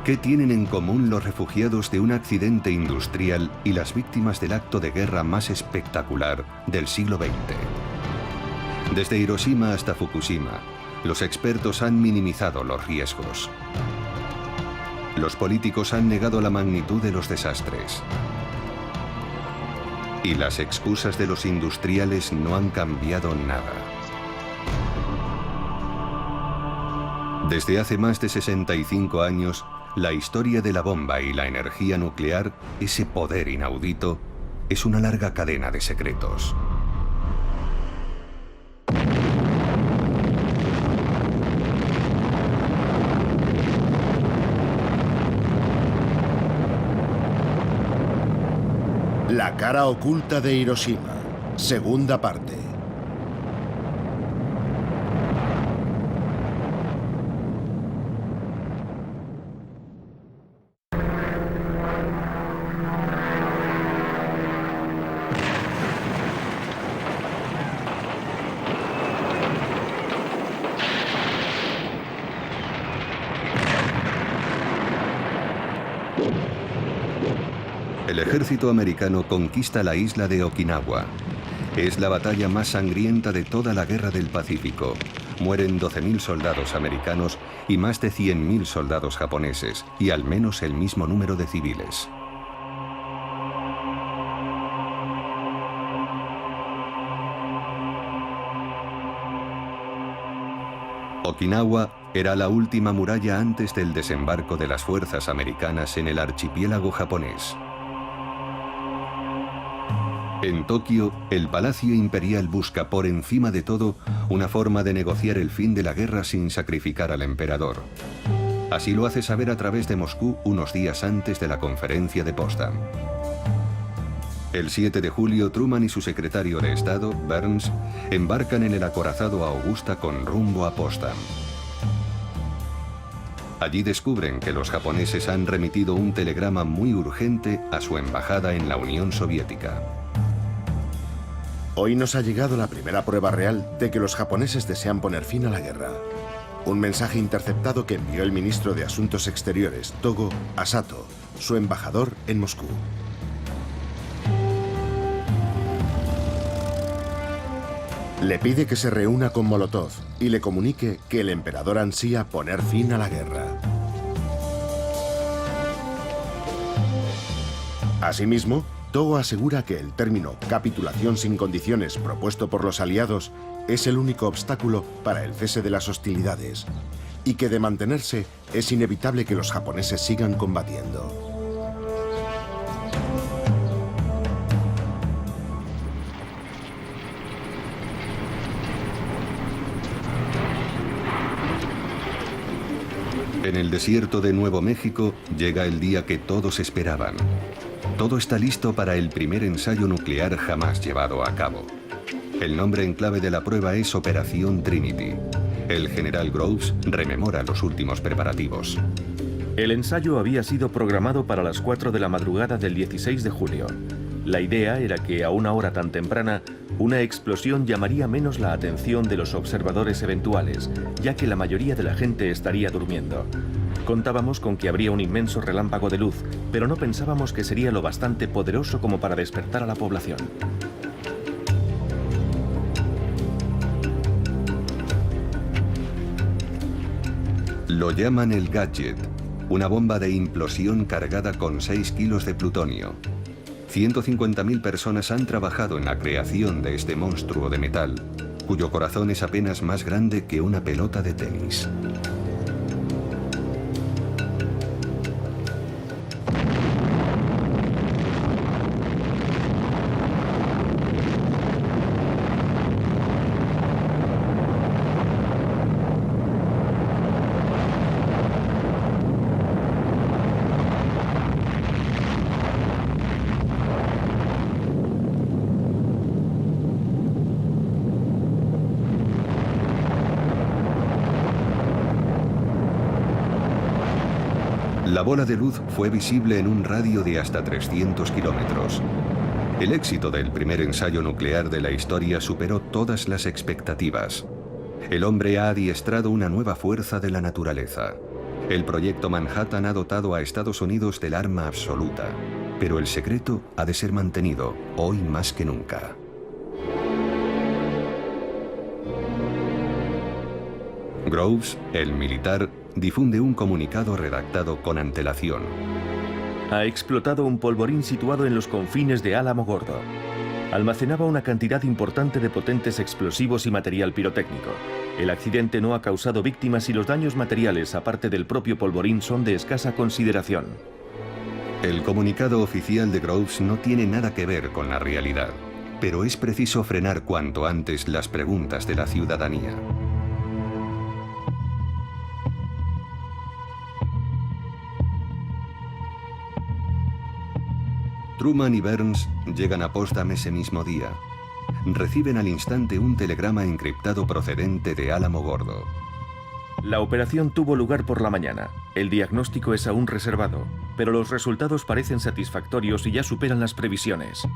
¿Qué tienen en común los refugiados de un accidente industrial y las víctimas del acto de guerra más espectacular del siglo XX? Desde Hiroshima hasta Fukushima, los expertos han minimizado los riesgos. Los políticos han negado la magnitud de los desastres. Y las excusas de los industriales no han cambiado nada. Desde hace más de 65 años, la historia de la bomba y la energía nuclear, ese poder inaudito, es una larga cadena de secretos. La cara oculta de Hiroshima, segunda parte. El ejército americano conquista la isla de Okinawa. Es la batalla más sangrienta de toda la Guerra del Pacífico. Mueren 12.000 soldados americanos y más de 100.000 soldados japoneses, y al menos el mismo número de civiles. Okinawa era la última muralla antes del desembarco de las fuerzas americanas en el archipiélago japonés. En Tokio, el Palacio Imperial busca por encima de todo una forma de negociar el fin de la guerra sin sacrificar al emperador. Así lo hace saber a través de Moscú unos días antes de la conferencia de Potsdam. El 7 de julio, Truman y su secretario de Estado, Burns, embarcan en el acorazado Augusta con rumbo a Potsdam. Allí descubren que los japoneses han remitido un telegrama muy urgente a su embajada en la Unión Soviética. Hoy nos ha llegado la primera prueba real de que los japoneses desean poner fin a la guerra. Un mensaje interceptado que envió el ministro de Asuntos Exteriores, Togo, a Sato, su embajador en Moscú. Le pide que se reúna con Molotov y le comunique que el emperador ansía poner fin a la guerra. Asimismo, Togo asegura que el término capitulación sin condiciones propuesto por los aliados es el único obstáculo para el cese de las hostilidades y que de mantenerse es inevitable que los japoneses sigan combatiendo. En el desierto de Nuevo México llega el día que todos esperaban. Todo está listo para el primer ensayo nuclear jamás llevado a cabo. El nombre en clave de la prueba es Operación Trinity. El general Groves rememora los últimos preparativos. El ensayo había sido programado para las 4 de la madrugada del 16 de julio. La idea era que a una hora tan temprana, una explosión llamaría menos la atención de los observadores eventuales, ya que la mayoría de la gente estaría durmiendo. Contábamos con que habría un inmenso relámpago de luz, pero no pensábamos que sería lo bastante poderoso como para despertar a la población. Lo llaman el Gadget, una bomba de implosión cargada con 6 kilos de plutonio. 150.000 personas han trabajado en la creación de este monstruo de metal, cuyo corazón es apenas más grande que una pelota de tenis. La bola de luz fue visible en un radio de hasta 300 kilómetros. El éxito del primer ensayo nuclear de la historia superó todas las expectativas. El hombre ha adiestrado una nueva fuerza de la naturaleza. El proyecto Manhattan ha dotado a Estados Unidos del arma absoluta, pero el secreto ha de ser mantenido, hoy más que nunca. Groves, el militar, difunde un comunicado redactado con antelación. Ha explotado un polvorín situado en los confines de Alamogordo. Almacenaba una cantidad importante de potentes explosivos y material pirotécnico. El accidente no ha causado víctimas y los daños materiales, aparte del propio polvorín, son de escasa consideración. El comunicado oficial de Groves no tiene nada que ver con la realidad, pero es preciso frenar cuanto antes las preguntas de la ciudadanía. Truman y Burns llegan a Potsdam ese mismo día. Reciben al instante un telegrama encriptado procedente de Alamogordo. La operación tuvo lugar por la mañana. El diagnóstico es aún reservado, pero los resultados parecen satisfactorios y ya superan las previsiones.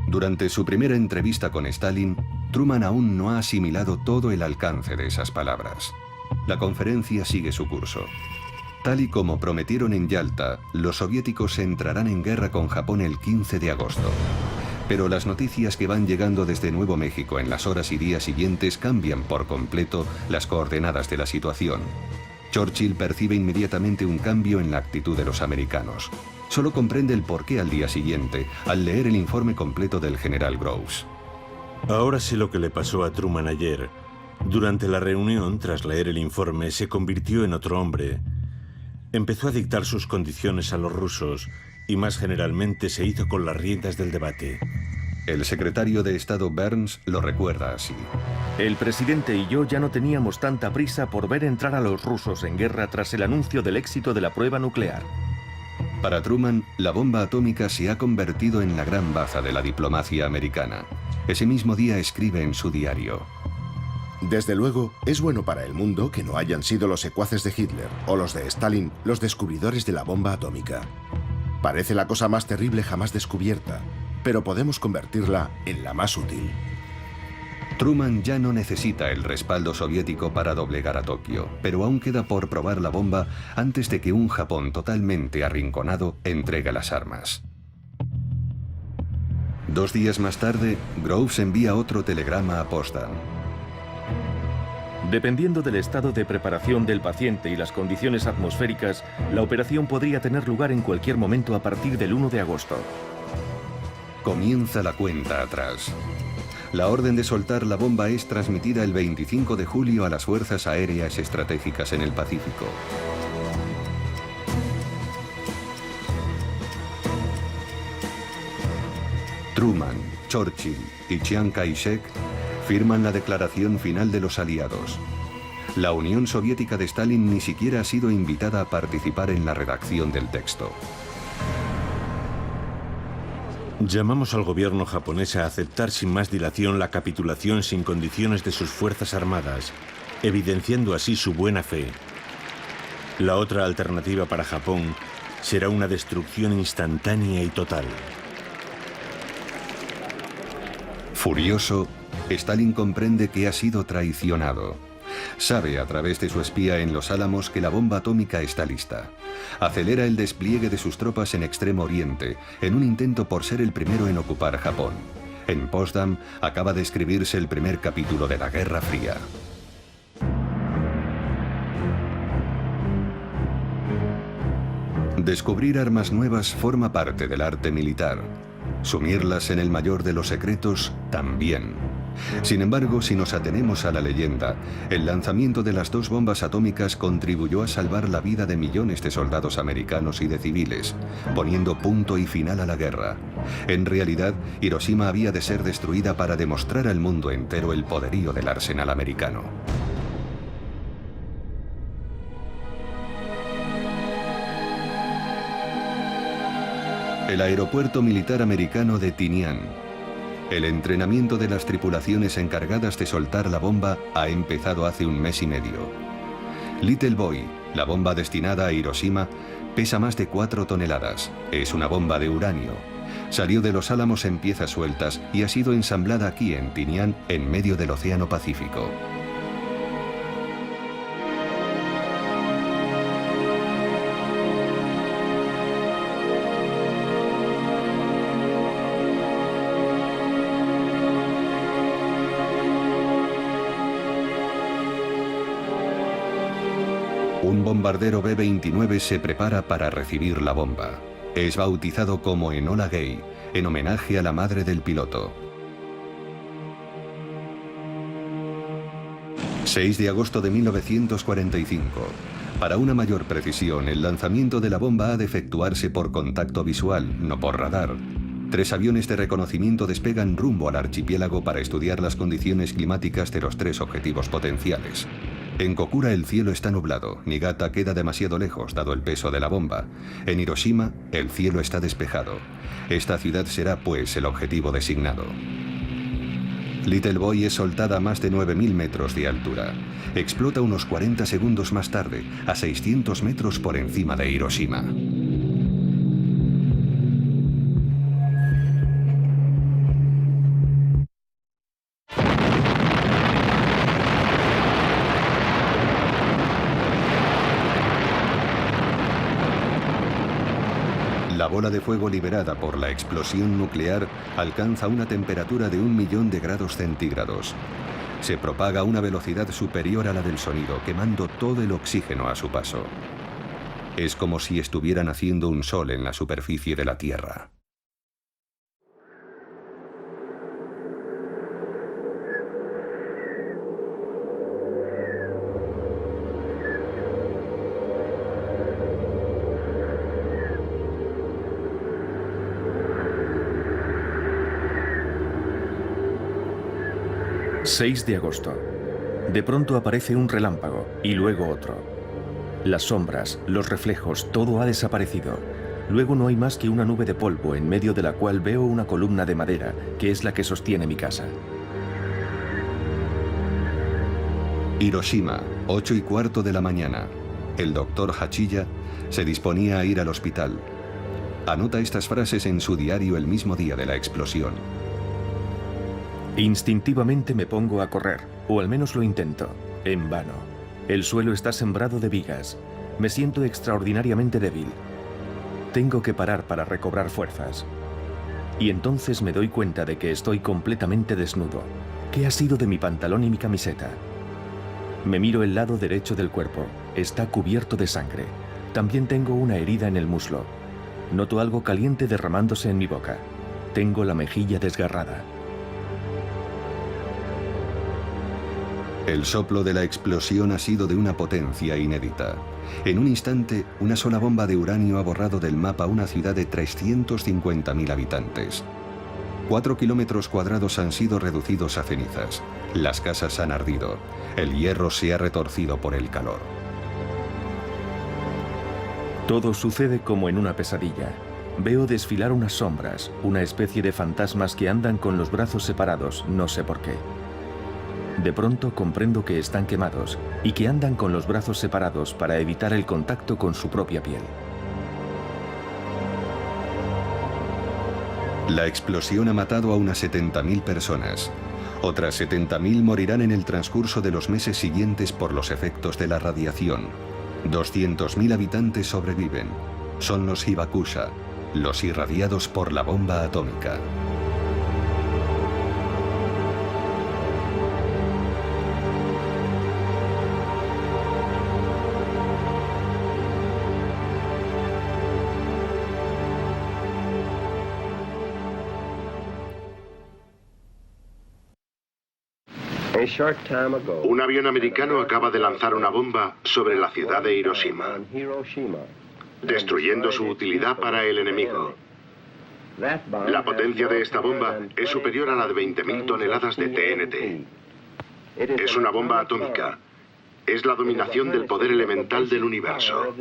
Durante su primera entrevista con Stalin, Truman aún no ha asimilado todo el alcance de esas palabras. La conferencia sigue su curso. Tal y como prometieron en Yalta, los soviéticos entrarán en guerra con Japón el 15 de agosto. Pero las noticias que van llegando desde Nuevo México en las horas y días siguientes cambian por completo las coordenadas de la situación. Churchill percibe inmediatamente un cambio en la actitud de los americanos. Solo comprende el porqué al día siguiente, al leer el informe completo del general Groves. Ahora sé lo que le pasó a Truman ayer. Durante la reunión, tras leer el informe, se convirtió en otro hombre. Empezó a dictar sus condiciones a los rusos y más generalmente se hizo con las riendas del debate. El secretario de Estado Burns lo recuerda así. El presidente y yo ya no teníamos tanta prisa por ver entrar a los rusos en guerra tras el anuncio del éxito de la prueba nuclear. Para Truman, la bomba atómica se ha convertido en la gran baza de la diplomacia americana. Ese mismo día escribe en su diario: Desde luego, es bueno para el mundo que no hayan sido los secuaces de Hitler o los de Stalin los descubridores de la bomba atómica. Parece la cosa más terrible jamás descubierta, pero podemos convertirla en la más útil. Truman ya no necesita el respaldo soviético para doblegar a Tokio, pero aún queda por probar la bomba antes de que un Japón totalmente arrinconado entregue las armas. 2 días más tarde, Groves envía otro telegrama a Potsdam. Dependiendo del estado de preparación del paciente y las condiciones atmosféricas, la operación podría tener lugar en cualquier momento a partir del 1 de agosto. Comienza la cuenta atrás. La orden de soltar la bomba es transmitida el 25 de julio a las fuerzas aéreas estratégicas en el Pacífico. Truman, Churchill y Chiang Kai-shek firman la declaración final de los aliados. La Unión Soviética de Stalin ni siquiera ha sido invitada a participar en la redacción del texto. Llamamos al gobierno japonés a aceptar sin más dilación la capitulación sin condiciones de sus fuerzas armadas, evidenciando así su buena fe. La otra alternativa para Japón será una destrucción instantánea y total. Furioso, Stalin comprende que ha sido traicionado. Sabe a través de su espía en Los Álamos que la bomba atómica está lista. Acelera el despliegue de sus tropas en Extremo Oriente, en un intento por ser el primero en ocupar Japón. En Potsdam acaba de escribirse el primer capítulo de la Guerra Fría. Descubrir armas nuevas forma parte del arte militar. Sumirlas en el mayor de los secretos, también. Sin embargo, si nos atenemos a la leyenda, el lanzamiento de las 2 bombas atómicas contribuyó a salvar la vida de millones de soldados americanos y de civiles, poniendo punto y final a la guerra. En realidad, Hiroshima había de ser destruida para demostrar al mundo entero el poderío del arsenal americano. El aeropuerto militar americano de Tinian. El entrenamiento de las tripulaciones encargadas de soltar la bomba ha empezado hace 1 mes y medio. Little Boy, La bomba destinada a Hiroshima pesa más de 4 toneladas. Es una bomba de uranio. Salió de Los Álamos en piezas sueltas y ha sido ensamblada aquí en Tinian, en medio del Océano Pacífico. Un bombardero B-29 se prepara para recibir la bomba. Es bautizado como Enola Gay, en homenaje a la madre del piloto. 6 de agosto de 1945. Para una mayor precisión, el lanzamiento de la bomba ha de efectuarse por contacto visual, no por radar. 3 aviones de reconocimiento despegan rumbo al archipiélago para estudiar las condiciones climáticas de los 3 objetivos potenciales. En Kokura el cielo está nublado, Niigata queda demasiado lejos dado el peso de la bomba. En Hiroshima el cielo está despejado. Esta ciudad será pues el objetivo designado. Little Boy es soltada a más de 9.000 metros de altura. Explota unos 40 segundos más tarde, a 600 metros por encima de Hiroshima. La bola de fuego liberada por la explosión nuclear alcanza una temperatura de 1 millón de grados centígrados. Se propaga a una velocidad superior a la del sonido, quemando todo el oxígeno a su paso. Es como si estuvieran haciendo un sol en la superficie de la Tierra. ...6 de agosto. De pronto aparece un relámpago y luego otro. Las sombras, los reflejos, todo ha desaparecido. Luego no hay más que una nube de polvo en medio de la cual veo una columna de madera, que es la que sostiene mi casa. Hiroshima, 8:15 de la mañana. El doctor Hachiya se disponía a ir al hospital. Anota estas frases en su diario el mismo día de la explosión. Instintivamente me pongo a correr, o al menos lo intento. En vano. El suelo está sembrado de vigas. Me siento extraordinariamente débil. Tengo que parar para recobrar fuerzas. Y entonces me doy cuenta de que estoy completamente desnudo. ¿Qué ha sido de mi pantalón y mi camiseta? Me miro el lado derecho del cuerpo. Está cubierto de sangre. También tengo una herida en el muslo. Noto algo caliente derramándose en mi boca. Tengo la mejilla desgarrada. El soplo de la explosión ha sido de una potencia inédita. En un instante, una sola bomba de uranio ha borrado del mapa una ciudad de 350.000 habitantes. 4 kilómetros cuadrados han sido reducidos a cenizas. Las casas han ardido. El hierro se ha retorcido por el calor. Todo sucede como en una pesadilla. Veo desfilar unas sombras, una especie de fantasmas que andan con los brazos separados, no sé por qué. De pronto comprendo que están quemados y que andan con los brazos separados para evitar el contacto con su propia piel. La explosión ha matado a unas 70.000 personas. Otras 70.000 morirán en el transcurso de los meses siguientes por los efectos de la radiación. 200.000 habitantes sobreviven. Son los Hibakusha, los irradiados por la bomba atómica. Un avión americano acaba de lanzar una bomba sobre la ciudad de Hiroshima, destruyendo su utilidad para el enemigo. La potencia de esta bomba es superior a la de 20.000 toneladas de TNT. Es una bomba atómica. Es la dominación del poder elemental del universo.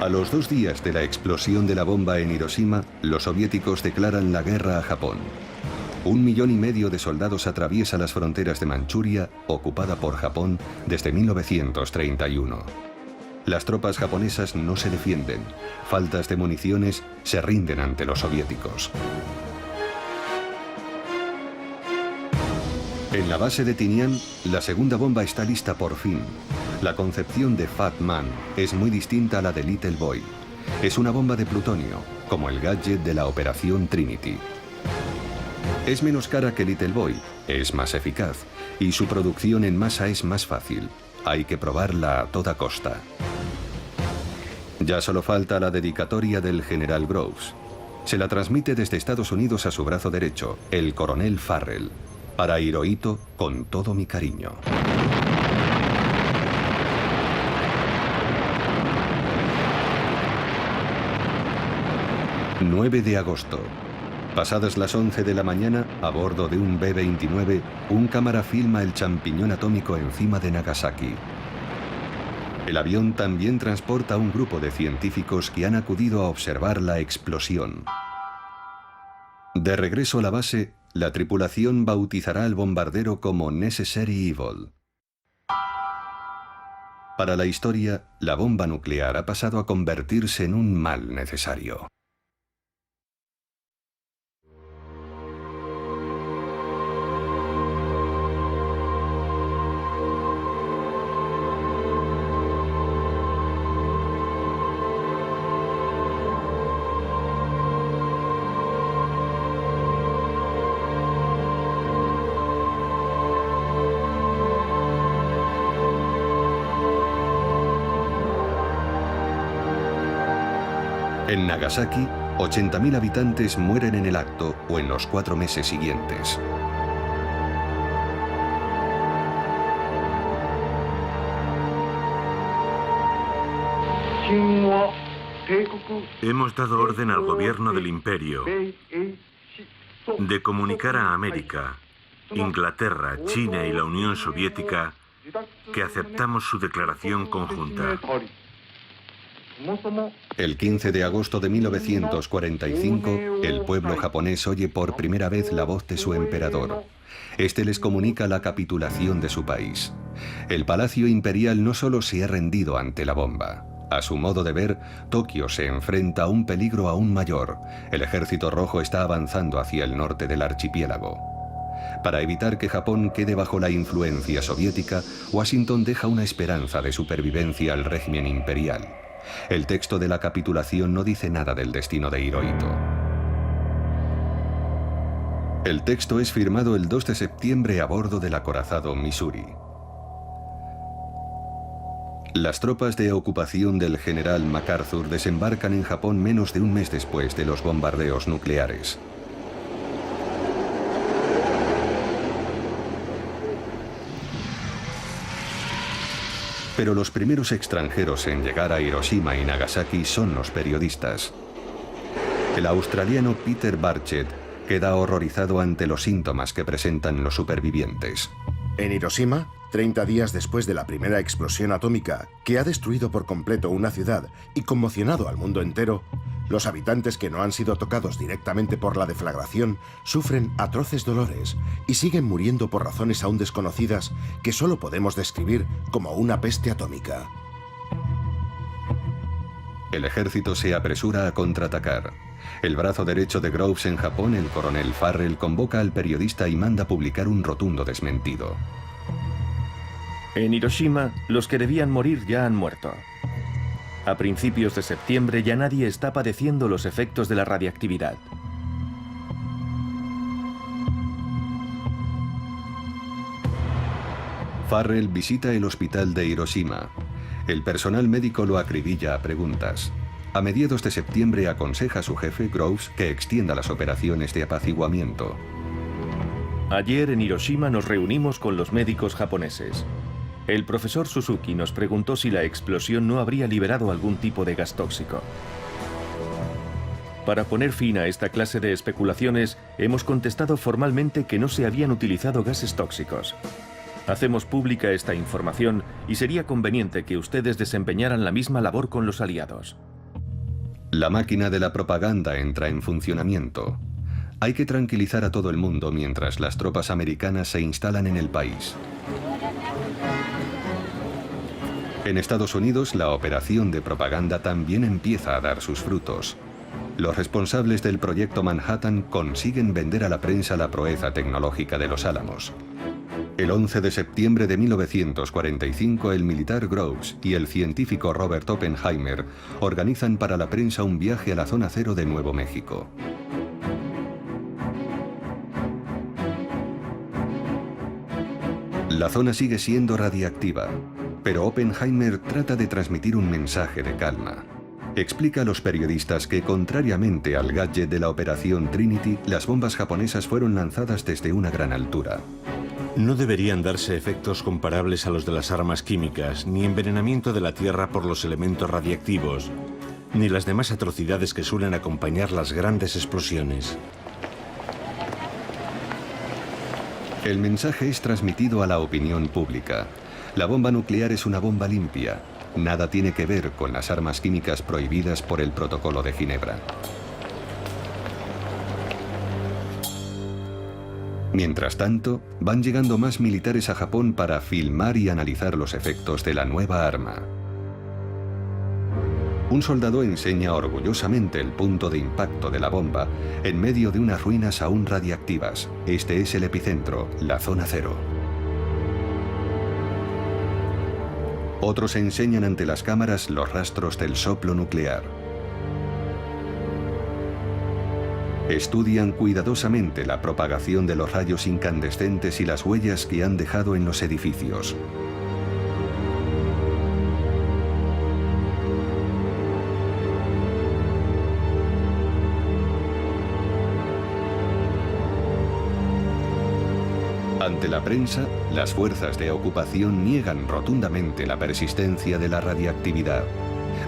A los 2 días de la explosión de la bomba en Hiroshima, los soviéticos declaran la guerra a Japón. 1,5 millones de soldados atraviesa las fronteras de Manchuria, ocupada por Japón desde 1931. Las tropas japonesas no se defienden. Faltas de municiones, se rinden ante los soviéticos. En la base de Tinian, la segunda bomba está lista por fin. La concepción de Fat Man es muy distinta a la de Little Boy. Es una bomba de plutonio, como el gadget de la Operación Trinity. Es menos cara que Little Boy, es más eficaz, y su producción en masa es más fácil. Hay que probarla a toda costa. Ya solo falta la dedicatoria del general Groves. Se la transmite desde Estados Unidos a su brazo derecho, el coronel Farrell. Para Hirohito, con todo mi cariño. 9 de agosto. Pasadas las 11 de la mañana, a bordo de un B-29, un cámara filma el champiñón atómico encima de Nagasaki. El avión también transporta a un grupo de científicos que han acudido a observar la explosión. De regreso a la base, la tripulación bautizará al bombardero como Necessary Evil. Para la historia, la bomba nuclear ha pasado a convertirse en un mal necesario. En Nagasaki, 80.000 habitantes mueren en el acto o en los 4 meses siguientes. Hemos dado orden al gobierno del imperio de comunicar a América, Inglaterra, China y la Unión Soviética que aceptamos su declaración conjunta. El 15 de agosto de 1945, el pueblo japonés oye por primera vez la voz de su emperador. Este les comunica la capitulación de su país. El Palacio Imperial no solo se ha rendido ante la bomba. A su modo de ver, Tokio se enfrenta a un peligro aún mayor. El ejército rojo está avanzando hacia el norte del archipiélago. Para evitar que Japón quede bajo la influencia soviética, Washington deja una esperanza de supervivencia al régimen imperial. El texto de la capitulación no dice nada del destino de Hirohito. El texto es firmado el 2 de septiembre a bordo del acorazado Missouri. Las tropas de ocupación del general MacArthur desembarcan en Japón menos de un mes después de los bombardeos nucleares. Pero los primeros extranjeros en llegar a Hiroshima y Nagasaki son los periodistas. El australiano Peter Barchett queda horrorizado ante los síntomas que presentan los supervivientes. En Hiroshima, 30 días después de la primera explosión atómica que ha destruido por completo una ciudad y conmocionado al mundo entero, los habitantes que no han sido tocados directamente por la deflagración sufren atroces dolores y siguen muriendo por razones aún desconocidas que solo podemos describir como una peste atómica. El ejército se apresura a contraatacar. El brazo derecho de Groves en Japón, el coronel Farrell, convoca al periodista y manda publicar un rotundo desmentido. En Hiroshima, los que debían morir ya han muerto. A principios de septiembre ya nadie está padeciendo los efectos de la radiactividad. Farrell visita el hospital de Hiroshima. El personal médico lo acribilla a preguntas. A mediados de septiembre aconseja a su jefe, Groves, que extienda las operaciones de apaciguamiento. Ayer en Hiroshima nos reunimos con los médicos japoneses. El profesor Suzuki nos preguntó si la explosión no habría liberado algún tipo de gas tóxico. Para poner fin a esta clase de especulaciones, hemos contestado formalmente que no se habían utilizado gases tóxicos. Hacemos pública esta información y sería conveniente que ustedes desempeñaran la misma labor con los aliados. La máquina de la propaganda entra en funcionamiento. Hay que tranquilizar a todo el mundo mientras las tropas americanas se instalan en el país. En Estados Unidos, la operación de propaganda también empieza a dar sus frutos. Los responsables del proyecto Manhattan consiguen vender a la prensa la proeza tecnológica de los Álamos. El 11 de septiembre de 1945, el militar Groves y el científico Robert Oppenheimer organizan para la prensa un viaje a la zona cero de Nuevo México. La zona sigue siendo radiactiva, pero Oppenheimer trata de transmitir un mensaje de calma. Explica a los periodistas que, contrariamente al gadget de la Operación Trinity, las bombas japonesas fueron lanzadas desde una gran altura. No deberían darse efectos comparables a los de las armas químicas, ni envenenamiento de la Tierra por los elementos radiactivos, ni las demás atrocidades que suelen acompañar las grandes explosiones. El mensaje es transmitido a la opinión pública. La bomba nuclear es una bomba limpia. Nada tiene que ver con las armas químicas prohibidas por el Protocolo de Ginebra. Mientras tanto, van llegando más militares a Japón para filmar y analizar los efectos de la nueva arma. Un soldado enseña orgullosamente el punto de impacto de la bomba en medio de unas ruinas aún radiactivas. Este es el epicentro, la zona cero. Otros enseñan ante las cámaras los rastros del soplo nuclear. Estudian cuidadosamente la propagación de los rayos incandescentes y las huellas que han dejado en los edificios. Ante la prensa, las fuerzas de ocupación niegan rotundamente la persistencia de la radiactividad.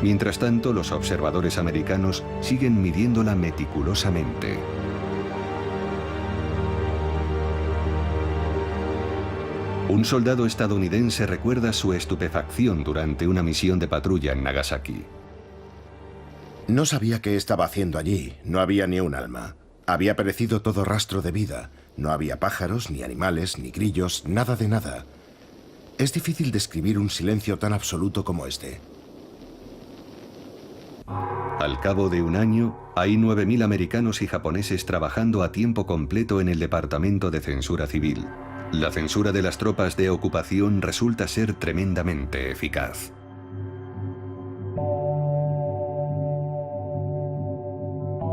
Mientras tanto, los observadores americanos siguen midiéndola meticulosamente. Un soldado estadounidense recuerda su estupefacción durante una misión de patrulla en Nagasaki. No sabía qué estaba haciendo allí. No había ni un alma. Había perecido todo rastro de vida. No había pájaros, ni animales, ni grillos, nada de nada. Es difícil describir un silencio tan absoluto como este. Al cabo de un año, hay 9.000 americanos y japoneses trabajando a tiempo completo en el Departamento de Censura Civil. La censura de las tropas de ocupación resulta ser tremendamente eficaz.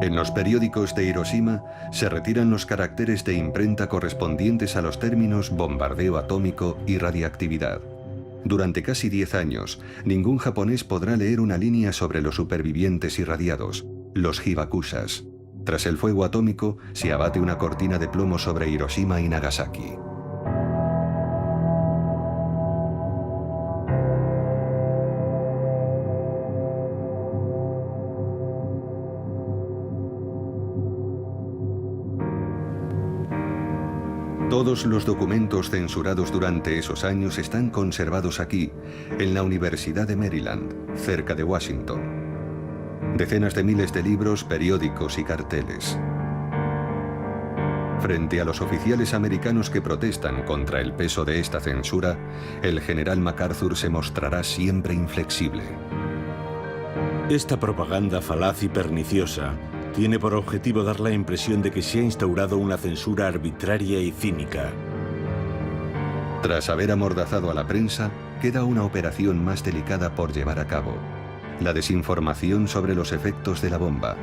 En los periódicos de Hiroshima se retiran los caracteres de imprenta correspondientes a los términos bombardeo atómico y radiactividad. Durante casi 10 años, ningún japonés podrá leer una línea sobre los supervivientes irradiados, los hibakusas. Tras el fuego atómico, se abate una cortina de plomo sobre Hiroshima y Nagasaki. Todos los documentos censurados durante esos años están conservados aquí, en la Universidad de Maryland, cerca de Washington. Decenas de miles de libros, periódicos y carteles. Frente a los oficiales americanos que protestan contra el peso de esta censura, el general MacArthur se mostrará siempre inflexible. Esta propaganda falaz y perniciosa tiene por objetivo dar la impresión de que se ha instaurado una censura arbitraria y cínica. Tras haber amordazado a la prensa, queda una operación más delicada por llevar a cabo: la desinformación sobre los efectos de la bomba.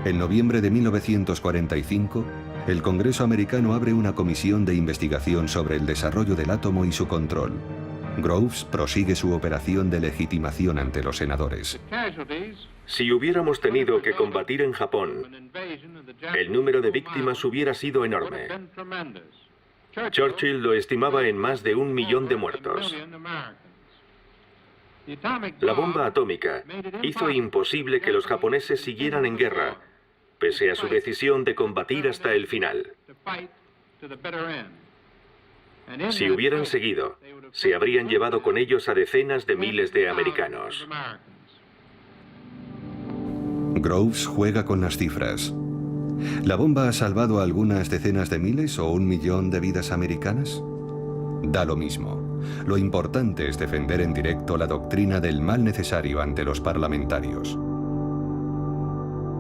En noviembre de 1945, el Congreso americano abre una comisión de investigación sobre el desarrollo del átomo y su control. Groves prosigue su operación de legitimación ante los senadores. Si hubiéramos tenido que combatir en Japón, el número de víctimas hubiera sido enorme. Churchill lo estimaba en más de 1 millón de muertos. La bomba atómica hizo imposible que los japoneses siguieran en guerra, pese a su decisión de combatir hasta el final. Si hubieran seguido, se habrían llevado con ellos a decenas de miles de americanos. Groves juega con las cifras. ¿La bomba ha salvado a algunas decenas de miles o 1 millón de vidas americanas? Da lo mismo. Lo importante es defender en directo la doctrina del mal necesario ante los parlamentarios.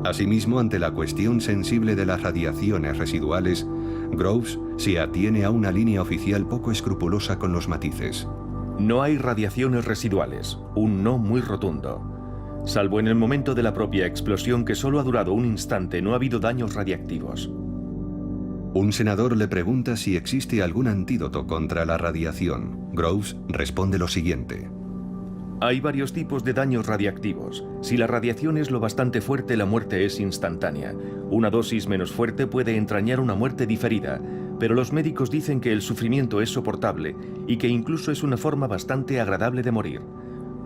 Asimismo, ante la cuestión sensible de las radiaciones residuales, Groves se atiene a una línea oficial poco escrupulosa con los matices. No hay radiaciones residuales, un no muy rotundo. Salvo en el momento de la propia explosión, que solo ha durado un instante, no ha habido daños radiactivos. Un senador le pregunta si existe algún antídoto contra la radiación. Groves responde lo siguiente. Hay varios tipos de daños radiactivos. Si la radiación es lo bastante fuerte, la muerte es instantánea. Una dosis menos fuerte puede entrañar una muerte diferida, pero los médicos dicen que el sufrimiento es soportable y que incluso es una forma bastante agradable de morir.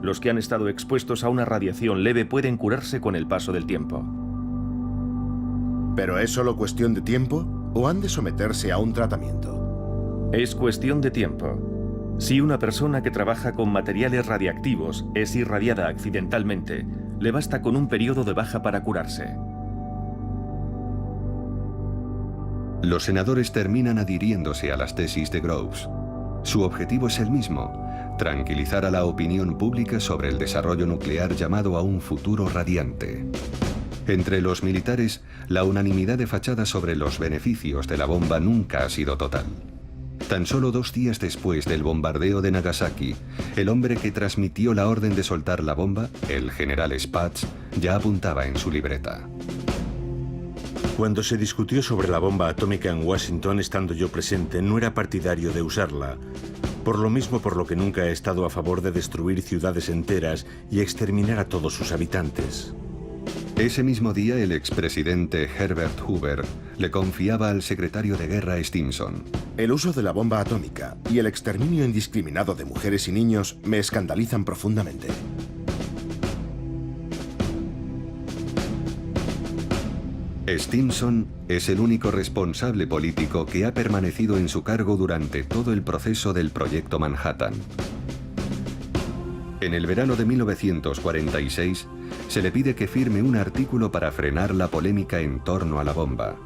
Los que han estado expuestos a una radiación leve pueden curarse con el paso del tiempo. ¿Pero es solo cuestión de tiempo o han de someterse a un tratamiento? Es cuestión de tiempo. Si una persona que trabaja con materiales radiactivos es irradiada accidentalmente, le basta con un periodo de baja para curarse. Los senadores terminan adhiriéndose a las tesis de Groves. Su objetivo es el mismo: tranquilizar a la opinión pública sobre el desarrollo nuclear llamado a un futuro radiante. Entre los militares, la unanimidad de fachada sobre los beneficios de la bomba nunca ha sido total. Tan solo 2 días después del bombardeo de Nagasaki, el hombre que transmitió la orden de soltar la bomba, el general Spaatz, ya apuntaba en su libreta. Cuando se discutió sobre la bomba atómica en Washington, estando yo presente, no era partidario de usarla. Por lo mismo por lo que nunca he estado a favor de destruir ciudades enteras y exterminar a todos sus habitantes. Ese mismo día, el expresidente Herbert Hoover le confiaba al secretario de Guerra Stimson. El uso de la bomba atómica y el exterminio indiscriminado de mujeres y niños me escandalizan profundamente. Stimson es el único responsable político que ha permanecido en su cargo durante todo el proceso del Proyecto Manhattan. En el verano de 1946, se le pide que firme un artículo para frenar la polémica en torno a la bomba.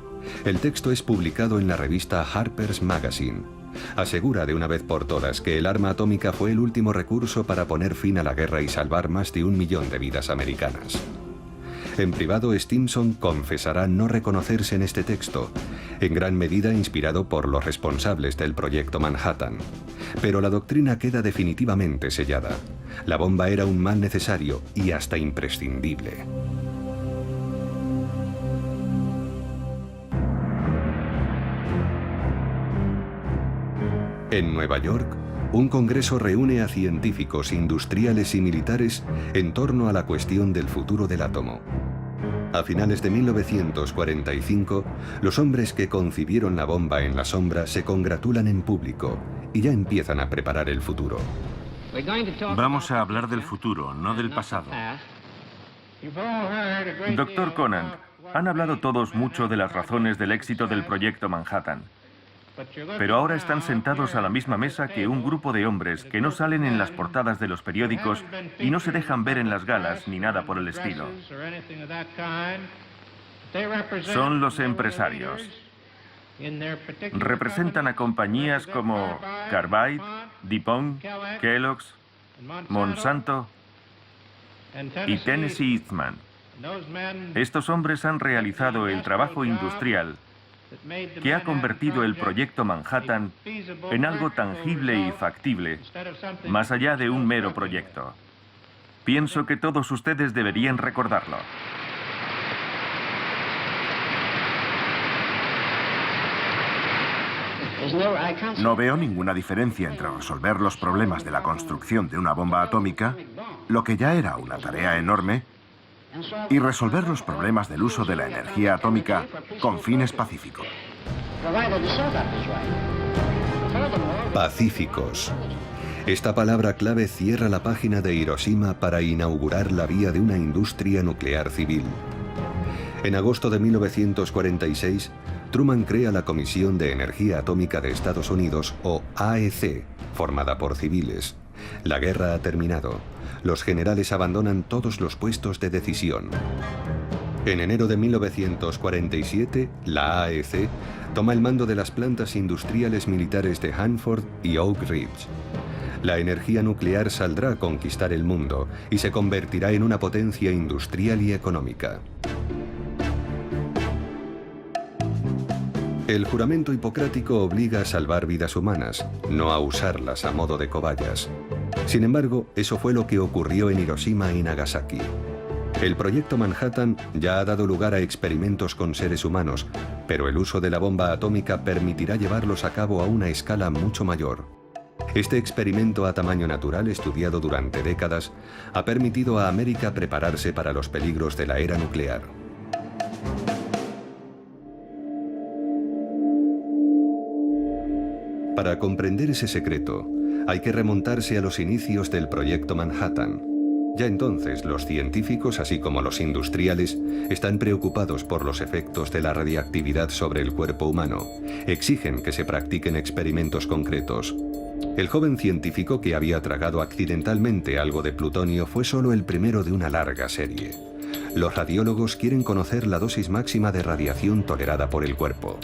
El texto es publicado en la revista Harper's Magazine. Asegura de una vez por todas que el arma atómica fue el último recurso para poner fin a la guerra y salvar más de 1 millón de vidas americanas. En privado, Stimson confesará no reconocerse en este texto, en gran medida inspirado por los responsables del Proyecto Manhattan. Pero la doctrina queda definitivamente sellada. La bomba era un mal necesario y hasta imprescindible. En Nueva York, un congreso reúne a científicos, industriales y militares en torno a la cuestión del futuro del átomo. A finales de 1945, los hombres que concibieron la bomba en la sombra se congratulan en público y ya empiezan a preparar el futuro. Vamos a hablar del futuro, no del pasado. Doctor Conant, han hablado todos mucho de las razones del éxito del Proyecto Manhattan. Pero ahora están sentados a la misma mesa que un grupo de hombres que no salen en las portadas de los periódicos y no se dejan ver en las galas ni nada por el estilo. Son los empresarios. Representan a compañías como Carbide, DuPont, Kellogg's, Monsanto y Tennessee Eastman. Estos hombres han realizado el trabajo industrial que ha convertido el Proyecto Manhattan en algo tangible y factible, más allá de un mero proyecto. Pienso que todos ustedes deberían recordarlo. No veo ninguna diferencia entre resolver los problemas de la construcción de una bomba atómica, lo que ya era una tarea enorme, y resolver los problemas del uso de la energía atómica con fines pacíficos. Pacíficos. Esta palabra clave cierra la página de Hiroshima para inaugurar la vía de una industria nuclear civil. En agosto de 1946, Truman crea la Comisión de Energía Atómica de Estados Unidos, o AEC, formada por civiles. La guerra ha terminado. Los generales abandonan todos los puestos de decisión. En enero de 1947, la AEC toma el mando de las plantas industriales militares de Hanford y Oak Ridge. La energía nuclear saldrá a conquistar el mundo y se convertirá en una potencia industrial y económica. El juramento hipocrático obliga a salvar vidas humanas, no a usarlas a modo de cobayas. Sin embargo, eso fue lo que ocurrió en Hiroshima y Nagasaki. El proyecto Manhattan ya ha dado lugar a experimentos con seres humanos, pero el uso de la bomba atómica permitirá llevarlos a cabo a una escala mucho mayor. Este experimento a tamaño natural, estudiado durante décadas, ha permitido a América prepararse para los peligros de la era nuclear. Para comprender ese secreto, hay que remontarse a los inicios del proyecto Manhattan. Ya entonces, los científicos, así como los industriales, están preocupados por los efectos de la radiactividad sobre el cuerpo humano. Exigen que se practiquen experimentos concretos. El joven científico que había tragado accidentalmente algo de plutonio fue solo el primero de una larga serie. Los radiólogos quieren conocer la dosis máxima de radiación tolerada por el cuerpo.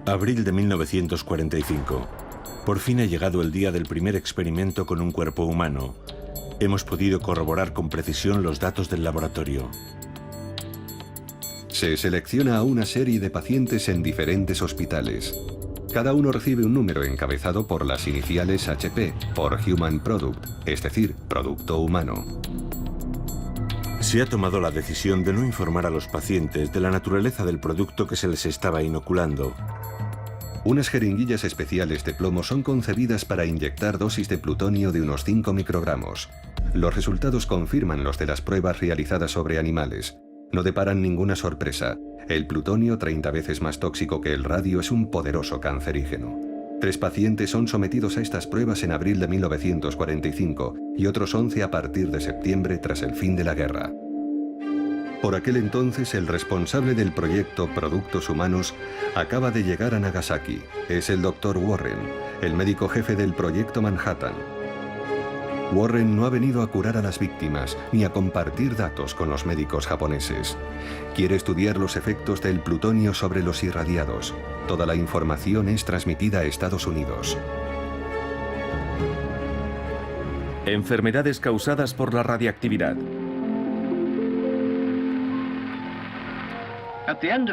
Abril de 1945. Por fin ha llegado el día del primer experimento con un cuerpo humano. Hemos podido corroborar con precisión los datos del laboratorio. Se selecciona a una serie de pacientes en diferentes hospitales. Cada uno recibe un número encabezado por las iniciales HP, por Human Product, es decir, producto humano. Se ha tomado la decisión de no informar a los pacientes de la naturaleza del producto que se les estaba inoculando. Unas jeringuillas especiales de plomo son concebidas para inyectar dosis de plutonio de unos 5 microgramos. Los resultados confirman los de las pruebas realizadas sobre animales. No deparan ninguna sorpresa. El plutonio, 30 veces más tóxico que el radio, es un poderoso cancerígeno. 3 pacientes son sometidos a estas pruebas en abril de 1945 y otros 11 a partir de septiembre tras el fin de la guerra. Por aquel entonces, el responsable del proyecto Productos Humanos acaba de llegar a Nagasaki. Es el Dr. Warren, el médico jefe del proyecto Manhattan. Warren no ha venido a curar a las víctimas ni a compartir datos con los médicos japoneses. Quiere estudiar los efectos del plutonio sobre los irradiados. Toda la información es transmitida a Estados Unidos. Enfermedades causadas por la radiactividad.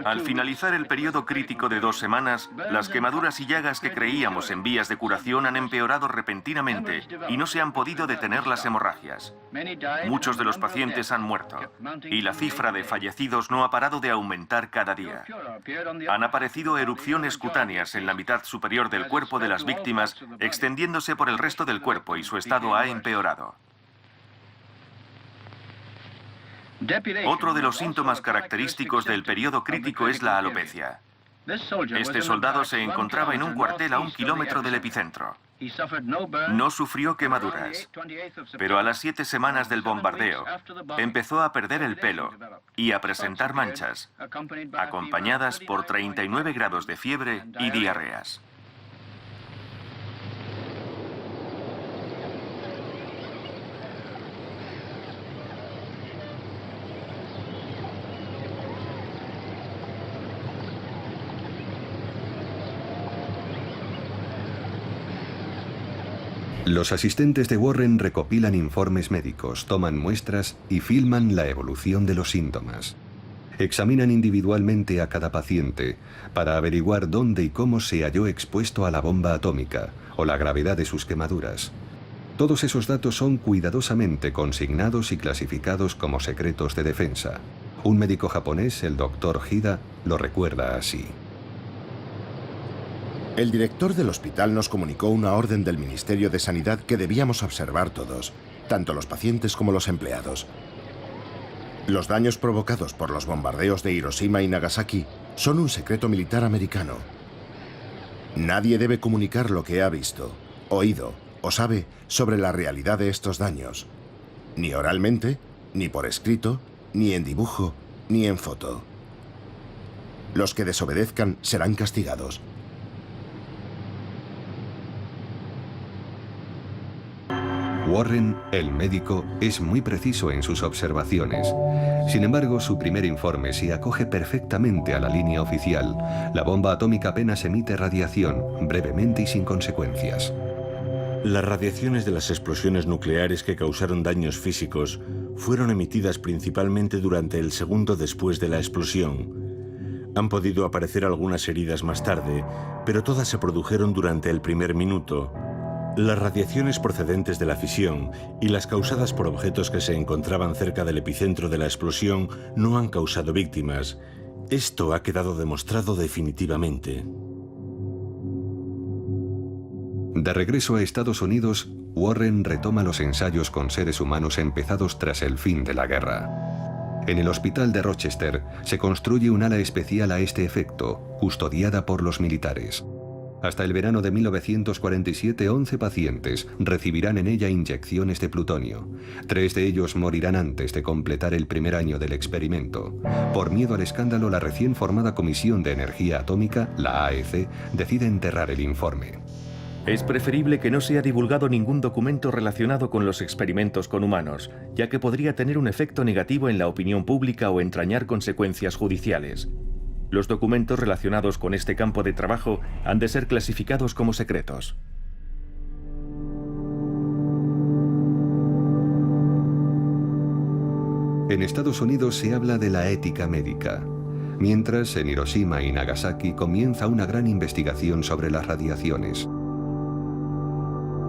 Al finalizar el periodo crítico de 2 semanas, las quemaduras y llagas que creíamos en vías de curación han empeorado repentinamente y no se han podido detener las hemorragias. Muchos de los pacientes han muerto y la cifra de fallecidos no ha parado de aumentar cada día. Han aparecido erupciones cutáneas en la mitad superior del cuerpo de las víctimas, extendiéndose por el resto del cuerpo, y su estado ha empeorado. Otro de los síntomas característicos del periodo crítico es la alopecia. Este soldado se encontraba en un cuartel a 1 kilómetro del epicentro. No sufrió quemaduras, pero a las 7 semanas del bombardeo empezó a perder el pelo y a presentar manchas, acompañadas por 39 grados de fiebre y diarreas. Los asistentes de Warren recopilan informes médicos, toman muestras y filman la evolución de los síntomas. Examinan individualmente a cada paciente para averiguar dónde y cómo se halló expuesto a la bomba atómica o la gravedad de sus quemaduras. Todos esos datos son cuidadosamente consignados y clasificados como secretos de defensa. Un médico japonés, el Dr. Hida, lo recuerda así. El director del hospital nos comunicó una orden del Ministerio de Sanidad que debíamos observar todos, tanto los pacientes como los empleados. Los daños provocados por los bombardeos de Hiroshima y Nagasaki son un secreto militar americano. Nadie debe comunicar lo que ha visto, oído o sabe sobre la realidad de estos daños, ni oralmente, ni por escrito, ni en dibujo, ni en foto. Los que desobedezcan serán castigados. Warren, el médico, es muy preciso en sus observaciones. Sin embargo, su primer informe se acoge perfectamente a la línea oficial. La bomba atómica apenas emite radiación, brevemente y sin consecuencias. Las radiaciones de las explosiones nucleares que causaron daños físicos fueron emitidas principalmente durante el segundo después de la explosión. Han podido aparecer algunas heridas más tarde, pero todas se produjeron durante el primer minuto. Las radiaciones procedentes de la fisión y las causadas por objetos que se encontraban cerca del epicentro de la explosión no han causado víctimas. Esto ha quedado demostrado definitivamente. De regreso a Estados Unidos, Warren retoma los ensayos con seres humanos empezados tras el fin de la guerra. En el hospital de Rochester se construye un ala especial a este efecto, custodiada por los militares. Hasta el verano de 1947, 11 pacientes recibirán en ella inyecciones de plutonio. 3 de ellos morirán antes de completar el primer año del experimento. Por miedo al escándalo, la recién formada Comisión de Energía Atómica, la AEC, decide enterrar el informe. Es preferible que no sea divulgado ningún documento relacionado con los experimentos con humanos, ya que podría tener un efecto negativo en la opinión pública o entrañar consecuencias judiciales. Los documentos relacionados con este campo de trabajo han de ser clasificados como secretos. En Estados Unidos se habla de la ética médica, mientras en Hiroshima y Nagasaki comienza una gran investigación sobre las radiaciones.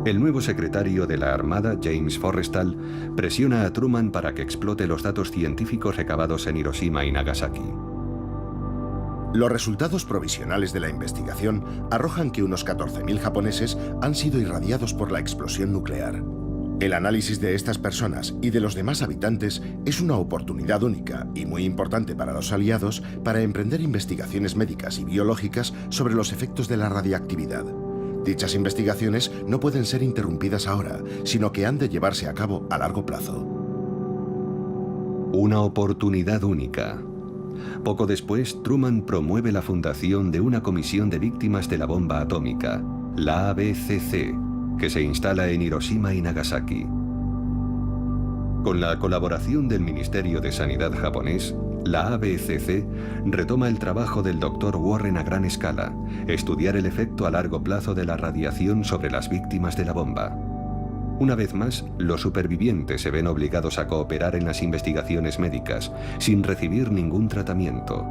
El nuevo secretario de la Armada, James Forrestal, presiona a Truman para que explote los datos científicos recabados en Hiroshima y Nagasaki. Los resultados provisionales de la investigación arrojan que unos 14.000 japoneses han sido irradiados por la explosión nuclear. El análisis de estas personas y de los demás habitantes es una oportunidad única y muy importante para los aliados para emprender investigaciones médicas y biológicas sobre los efectos de la radiactividad. Dichas investigaciones no pueden ser interrumpidas ahora, sino que han de llevarse a cabo a largo plazo. Una oportunidad única. Poco después, Truman promueve la fundación de una comisión de víctimas de la bomba atómica, la ABCC, que se instala en Hiroshima y Nagasaki. Con la colaboración del Ministerio de Sanidad japonés, la ABCC retoma el trabajo del Dr. Warren a gran escala, estudiar el efecto a largo plazo de la radiación sobre las víctimas de la bomba. Una vez más, los supervivientes se ven obligados a cooperar en las investigaciones médicas, sin recibir ningún tratamiento.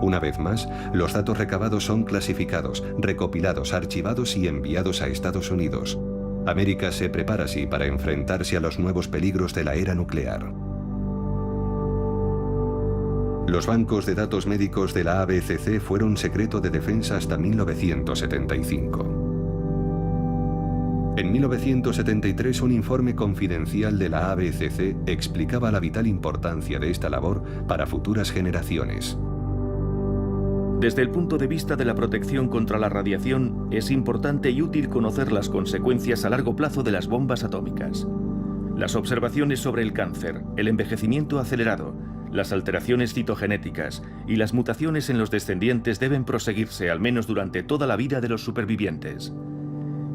Una vez más, los datos recabados son clasificados, recopilados, archivados y enviados a Estados Unidos. América se prepara así para enfrentarse a los nuevos peligros de la era nuclear. Los bancos de datos médicos de la ABCC fueron secreto de defensa hasta 1975. En 1973, un informe confidencial de la ABCC explicaba la vital importancia de esta labor para futuras generaciones. Desde el punto de vista de la protección contra la radiación, es importante y útil conocer las consecuencias a largo plazo de las bombas atómicas. Las observaciones sobre el cáncer, el envejecimiento acelerado, las alteraciones citogenéticas y las mutaciones en los descendientes deben proseguirse al menos durante toda la vida de los supervivientes.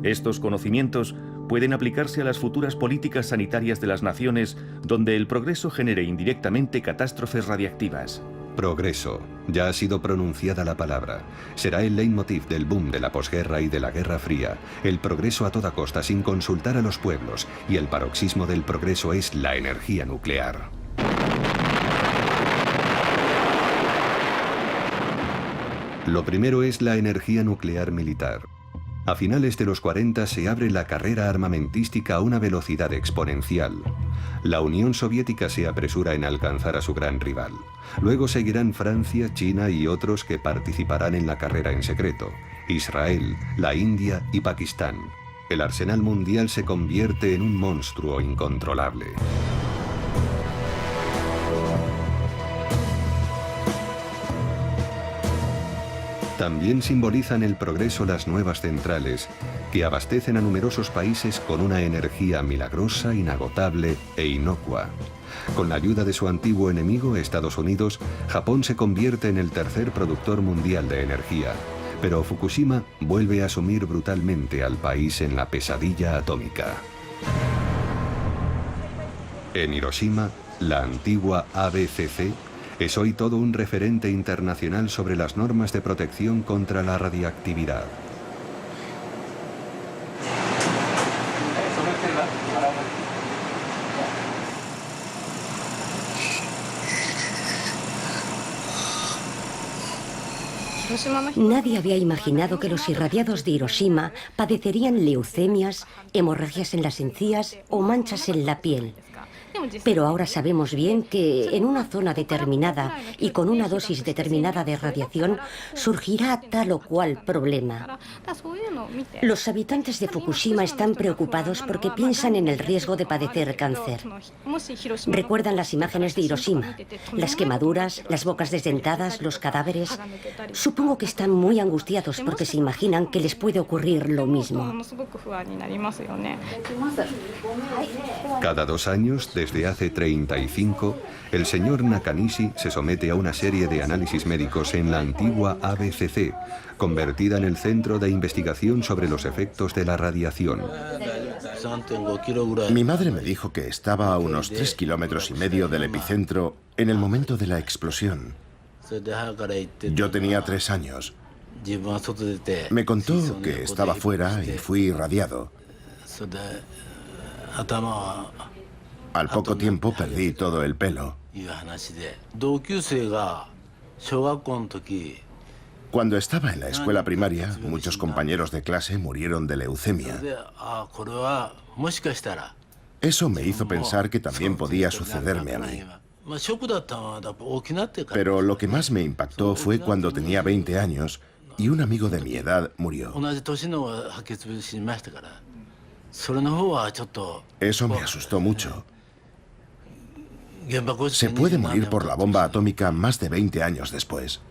Estos conocimientos pueden aplicarse a las futuras políticas sanitarias de las naciones donde el progreso genere indirectamente catástrofes radiactivas. Progreso. Ya ha sido pronunciada la palabra. Será el leitmotiv del boom de la posguerra y de la Guerra Fría. El progreso a toda costa sin consultar a los pueblos. Y el paroxismo del progreso es la energía nuclear. Lo primero es la energía nuclear militar. A finales de los 40 se abre la carrera armamentística a una velocidad exponencial. La Unión Soviética se apresura en alcanzar a su gran rival. Luego seguirán Francia, China y otros que participarán en la carrera en secreto. Israel, la India y Pakistán. El arsenal mundial se convierte en un monstruo incontrolable. También simbolizan el progreso las nuevas centrales, que abastecen a numerosos países con una energía milagrosa, inagotable e inocua. Con la ayuda de su antiguo enemigo, Estados Unidos, Japón se convierte en el tercer productor mundial de energía. Pero Fukushima vuelve a sumir brutalmente al país en la pesadilla atómica. En Hiroshima, la antigua ABCC es hoy todo un referente internacional sobre las normas de protección contra la radiactividad. Nadie había imaginado que los irradiados de Hiroshima padecerían leucemias, hemorragias en las encías o manchas en la piel. Pero ahora sabemos bien que en una zona determinada y con una dosis determinada de radiación surgirá tal o cual problema. Los habitantes de Fukushima están preocupados porque piensan en el riesgo de padecer cáncer. Recuerdan las imágenes de Hiroshima, las quemaduras, las bocas desdentadas, los cadáveres. Supongo que están muy angustiados porque se imaginan que les puede ocurrir lo mismo. Cada 2 años, desde hace 35, el señor Nakanishi se somete a una serie de análisis médicos en la antigua ABCC, convertida en el centro de investigación sobre los efectos de la radiación. Mi madre me dijo que estaba a unos 3,5 kilómetros del epicentro en el momento de la explosión. Yo tenía 3 años. Me contó que estaba fuera y fui irradiado. Al poco tiempo perdí todo el pelo. Cuando estaba en la escuela primaria, muchos compañeros de clase murieron de leucemia. Eso me hizo pensar que también podía sucederme a mí. Pero lo que más me impactó fue cuando tenía 20 años y un amigo de mi edad murió. Eso me asustó mucho. Se puede morir por la bomba atómica más de 20 años después.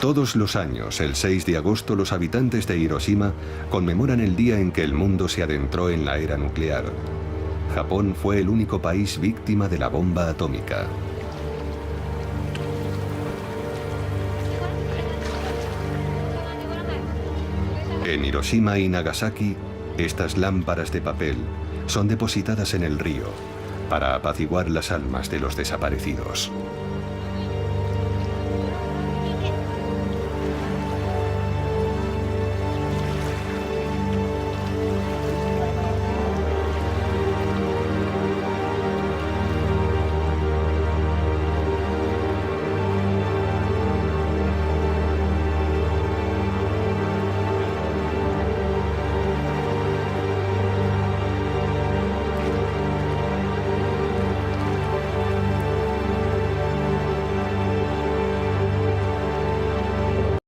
Todos los años, el 6 de agosto, los habitantes de Hiroshima conmemoran el día en que el mundo se adentró en la era nuclear. Japón fue el único país víctima de la bomba atómica. En Hiroshima y Nagasaki, estas lámparas de papel son depositadas en el río para apaciguar las almas de los desaparecidos.